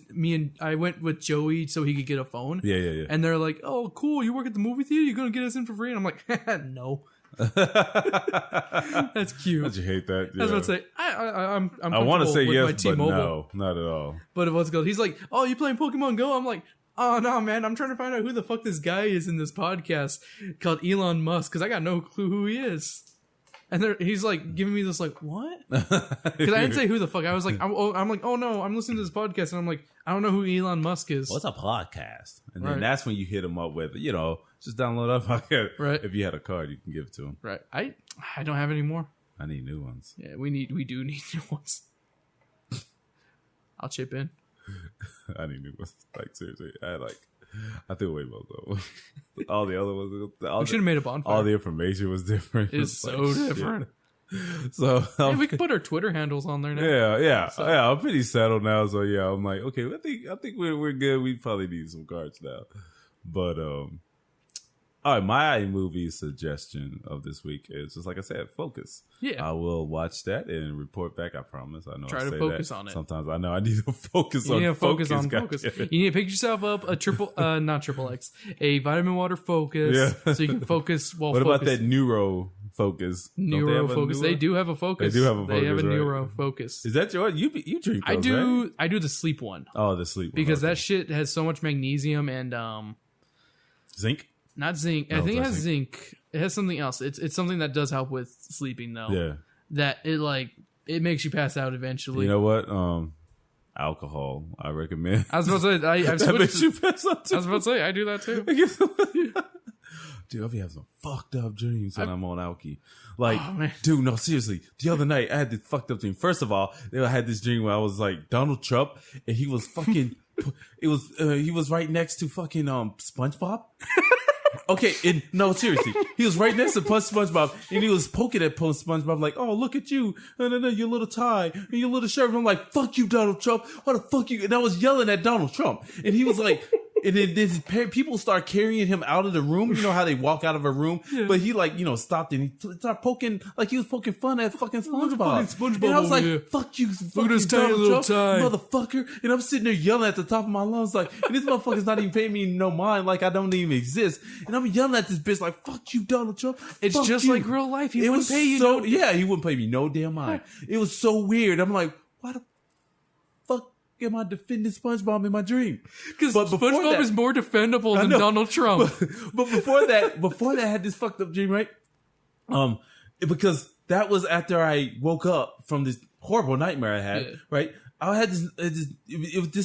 I went with Joey so he could get a phone. Yeah. And they're like, "Oh, cool! You work at the movie theater? You're gonna get us in for free?" And I'm like, "No." That's cute. How'd you hate that? Yeah. I was about to say, I'm I want to say with yes, my T-Mobile. but no, not at all. But what's good? He's like, "Oh, you playing Pokemon Go?" I'm like, "Oh no, man! I'm trying to find out who the fuck this guy is in this podcast called Elon Musk because I got no clue who he is." And he's like giving me this like, what? Because I didn't say who the fuck. I was like, I'm like, oh no, I'm listening to this podcast, and I'm like, I don't know who Elon Musk is. What's a podcast? And then that's when you hit him up with, just download our podcast. Right. If you had a card, you can give it to him. Right. I don't have any more. I need new ones. Yeah, we do need new ones. I'll chip in. I need new ones. Like seriously, I threw away most of them. All the other ones. We should have made a bonfire. All the information was different. It's so different. So we can put our Twitter handles on there now. Yeah. I'm pretty settled now. So yeah, I'm like, okay, I think we're good. We probably need some cards now. But all right, my movie suggestion of this week is just like I said, Focus. Yeah, I will watch that and report back. I promise. I know. Try I to say focus that. on it. Sometimes I know I need to focus on. You need to focus. You need to pick yourself up a not triple X, a vitamin water Focus, so you can focus. What about that Neuro Focus? Neuro Focus. They do have a Focus. They do have a Focus. They have a right? Neuro Focus. Is that your? You drink those, I do. Right? I do the sleep one. Oh, the sleep one. Because that shit has so much magnesium and zinc. Not zinc. I think it has zinc. It has something else. It's something that does help with sleeping though. Yeah. That it makes you pass out eventually. You know what? Alcohol. I recommend. I was about to say I've that makes switched. you pass out too. I was about to say I do that too. Dude, I'll be having some fucked up dreams when I'm on alky. Like, oh, dude, no, seriously. The other night, I had this fucked up dream. First of all, I had this dream where I was like Donald Trump, and he was fucking. He was right next to fucking SpongeBob. Okay, and no, seriously, he was right next to SpongeBob, and he was poking at SpongeBob like, "Oh, look at you, no, your little tie and your little shirt." And I'm like, "Fuck you, Donald Trump! What the fuck you?" And I was yelling at Donald Trump, and he was like. And then people start carrying him out of the room. You know how they walk out of a room, but he stopped and he started poking he was poking fun at fucking SpongeBob. And I was like, "Fuck you, fucking Donald Trump, motherfucker!" And I'm sitting there yelling at the top of my lungs, like, and this motherfucker's not even paying me no mind, like I don't even exist. And I'm yelling at this bitch, like, "Fuck you, Donald Trump!" It's just like real life. He wouldn't pay you. Yeah, he wouldn't pay me no damn mind. It was so weird. I'm like, why the fuck am I defending SpongeBob in my dream? Because SpongeBob is more defendable than Donald Trump. But before that, I had this fucked up dream, right? Because that was after I woke up from this horrible nightmare I had, right? I had this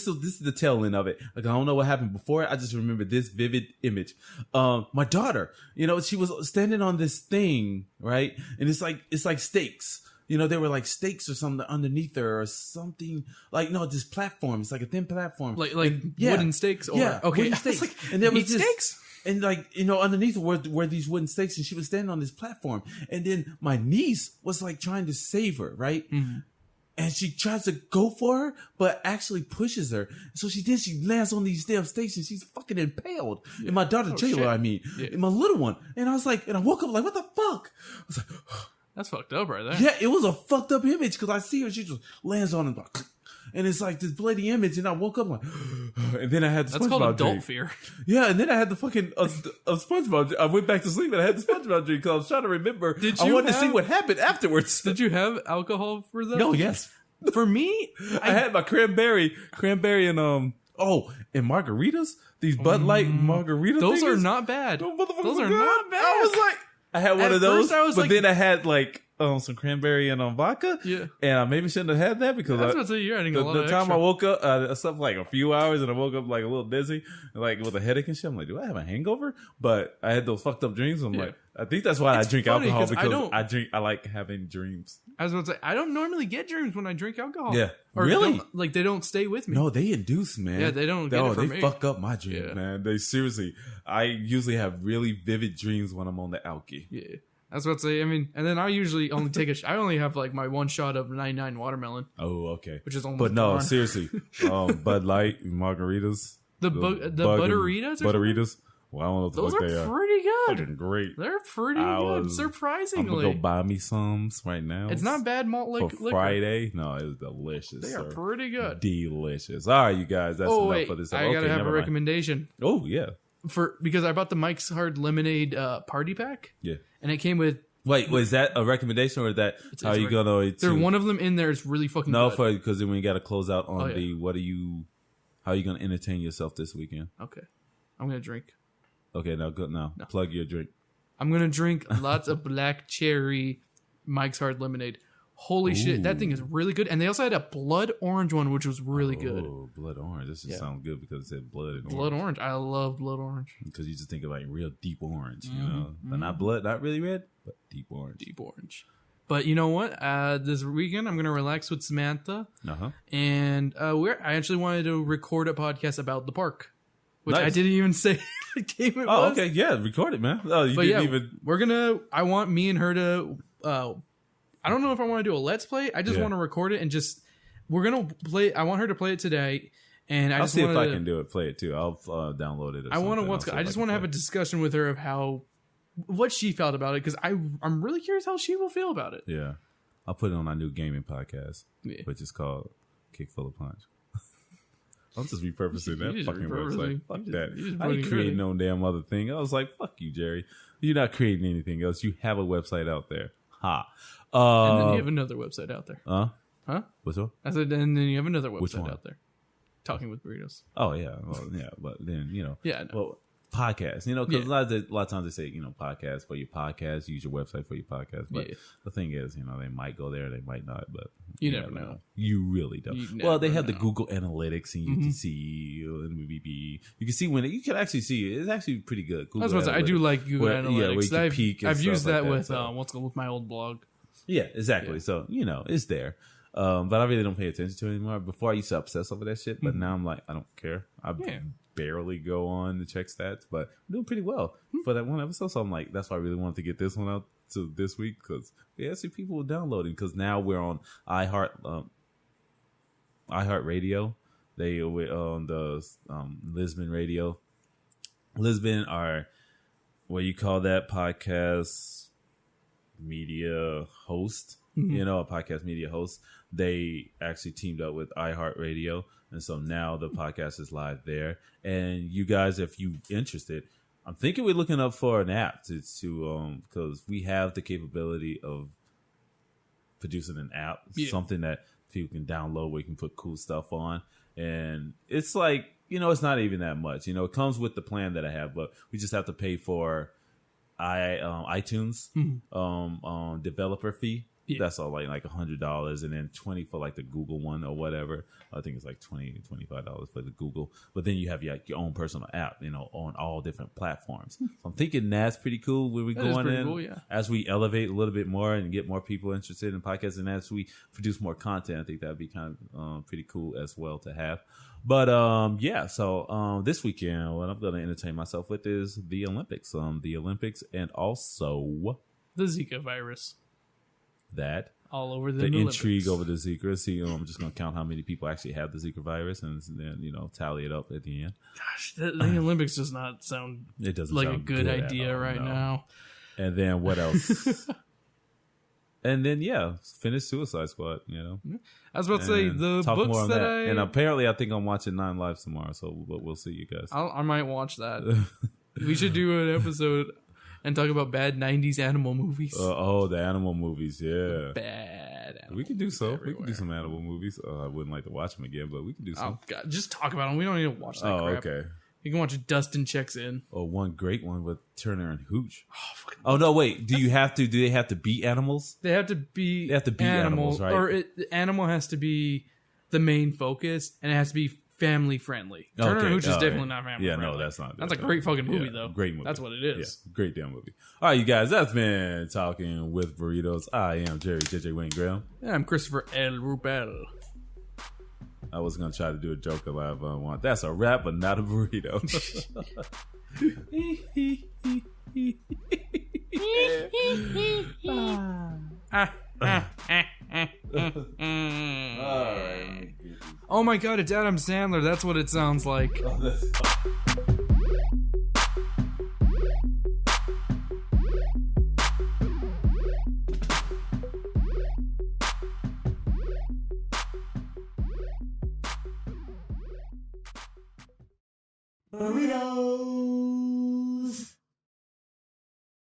is the tail end of it. Like, I don't know what happened before it. I just remember this vivid image. My daughter, she was standing on this thing, right? And it's like stakes. There were like stakes or something underneath her or something. Like, no, this platform. It's like a thin platform. Like wooden stakes? Or, okay. Wooden stakes. Like, and there was stakes? And underneath were these wooden stakes, and she was standing on this platform. And then my niece was like trying to save her, right? Mm-hmm. And she tries to go for her, but actually pushes her. So she lands on these damn stakes and she's fucking impaled. Yeah. And my daughter, Taylor, and my little one. And I was like, and I woke up like, what the fuck? I was like, that's fucked up right there. Yeah, it was a fucked up image because I see her, she just lands on it, and it's like this bloody image, and I woke up like, and then I had the SpongeBob dream. That's called adult fear. Yeah, and then I had the fucking SpongeBob. I went back to sleep and I had the SpongeBob dream because I was trying to remember. I wanted to see what happened afterwards. Did you have alcohol for that? No, yes. For me, I had my cranberry, and and margaritas. These Bud Light margarita. Those are not bad. Those are not bad. I was like, I had one of those, but then I had like some cranberry and vodka. Yeah, and I maybe shouldn't have had that because you're adding a lot the of time extra. I woke up, I slept like a few hours, and I woke up like a little dizzy, like with a headache and shit. I'm like, do I have a hangover? But I had those fucked up dreams. I'm like, I think that's why I drink alcohol because I like having dreams. I was about to say, I don't normally get dreams when I drink alcohol. Yeah, or really? They don't stay with me. No, they induce, man. Yeah, they don't. They fuck up my dreams, man. They seriously. I usually have really vivid dreams when I'm on the alky. Yeah. I was about to say, I mean, and then I usually only I only have like my one shot of 99 watermelon. Oh, okay. Which is almost But no, gone. Seriously. Bud Light, margaritas. The Butteritas? Butteritas? Well, I don't know what the fuck they are. Those are pretty good. Fucking great. They're pretty good, surprisingly. I'm going to go buy me some right now. It's not bad malt liquor. For Friday? No, it's delicious. They are pretty good. Delicious. All right, you guys. That's enough for this episode. I got to have a recommendation. Oh, yeah. Because I bought the Mike's Hard Lemonade party pack. Yeah. And it came with... Wait, is that a recommendation or is that how you going to... There's one of them in there is really fucking good. No, because then we got to close out on how are you going to entertain yourself this weekend? Okay. I'm going to drink. Okay, now plug your drink. I'm going to drink lots of black cherry Mike's Hard Lemonade. Holy shit, that thing is really good. And they also had a blood orange one, which was really good. Oh, blood orange. This just sounds good because it said blood and blood orange. I love blood orange. Because you just think of like real deep orange, you know? But not blood, not really red, but deep orange. Deep orange. But you know what? This weekend, I'm going to relax with Samantha. And I actually wanted to record a podcast about the park. Which I didn't even say what game it was. Okay. Yeah, record it, man. Oh, you didn't even... I want me and her to... I don't know if I want to do a let's play. I just want to record it and just... We're going to play... I want her to play it today. And I'll see if I can do it. Play it, too. I'll download it. I just want to have a discussion with her of what she felt about it. Because I'm really curious how she will feel about it. Yeah. I'll put it on our new gaming podcast. Which is called Kick Full of Punch. I'm just repurposing that fucking website. Fuck that. I ain't creating no damn other thing. I was like, fuck you, Jerry. You're not creating anything else. You have a website out there. Ha. And then you have another website out there. Huh? What's up? I said, and then you have another website out there. Talking with Burritos. Oh, yeah. Well, yeah. But then, you know. Yeah. No. Well, podcast, you know, because a lot of times they say, you know, podcast for your podcast, use your website for your podcast. But the thing is, you know, they might go there, they might not, but you never know. You really don't. Well, they have the Google Analytics, and you can see, you can see when you can actually see it. It's actually pretty good. Google I do like Google Analytics. Yeah, I've used that with with my old blog. Yeah, exactly. Yeah. So you know, it's there. But I really don't pay attention to it anymore. Before I used to obsess over that shit, but now I'm like, I don't care. I barely go on to check stats, but I'm doing pretty well for that one episode. So I'm like, that's why I really wanted to get this one out to this week, because we actually people were downloading, because now we're on iHeartRadio. They were on the Lisbon radio. Lisbon are what you call that podcast media host. You know, a podcast media host. They actually teamed up with iHeartRadio, and so now the podcast is live there. And you guys, if you interested, I'm thinking we're looking up for an app to because we have the capability of producing an app, something that people can download where you can put cool stuff on. And it's like, you know, it's not even that much. You know, it comes with the plan that I have, but we just have to pay for iTunes developer fee. Yeah. That's all like $100, and then $20 for like the Google one or whatever. I think it's like $25 for the Google. But then you have your own personal app, you know, on all different platforms. So I'm thinking that's pretty cool where we're going in. Cool, as we elevate a little bit more and get more people interested in podcasts, and as we produce more content, I think that'd be kind of pretty cool as well to have. But so this weekend, what I'm going to entertain myself with is the Olympics. The Olympics, and also the Zika virus. That all over the intrigue over the Zika. See, I'm just gonna count how many people actually have the Zika virus, and then tally it up at the end. Gosh, the Olympics does not sound. It doesn't like sound a good idea right now. And then what else? And then finish Suicide Squad. You know, I was about to say the books that and apparently I think I'm watching 9 Lives tomorrow. So, but we'll see, you guys. I might watch that. We should do an episode and talk about bad 90s animal movies. The animal movies, yeah. Bad animal We could do so. We could do some animal movies. I wouldn't like to watch them again, but we could do some. Oh, God. Just talk about them. We don't need to watch that crap. Okay. You can watch Dustin Checks In. Or one great one with Turner and Hooch. Oh, no, wait. Do they have to be animals? They have to be animals, right? Or the animal has to be the main focus, and it has to be family friendly. Turner and Hooch is definitely not family friendly. No, that's not. That's a great fucking movie, though. Great movie. That's what it is. Yeah, great damn movie. All right, you guys, that's been Talking with Burritos. I am Jerry JJ Wayne Graham. And I'm Christopher L. Rubel. I was going to try to do a joke live on one. That's a wrap, but not a burrito. Oh my God, it's Adam Sandler. That's what it sounds like. Burrito.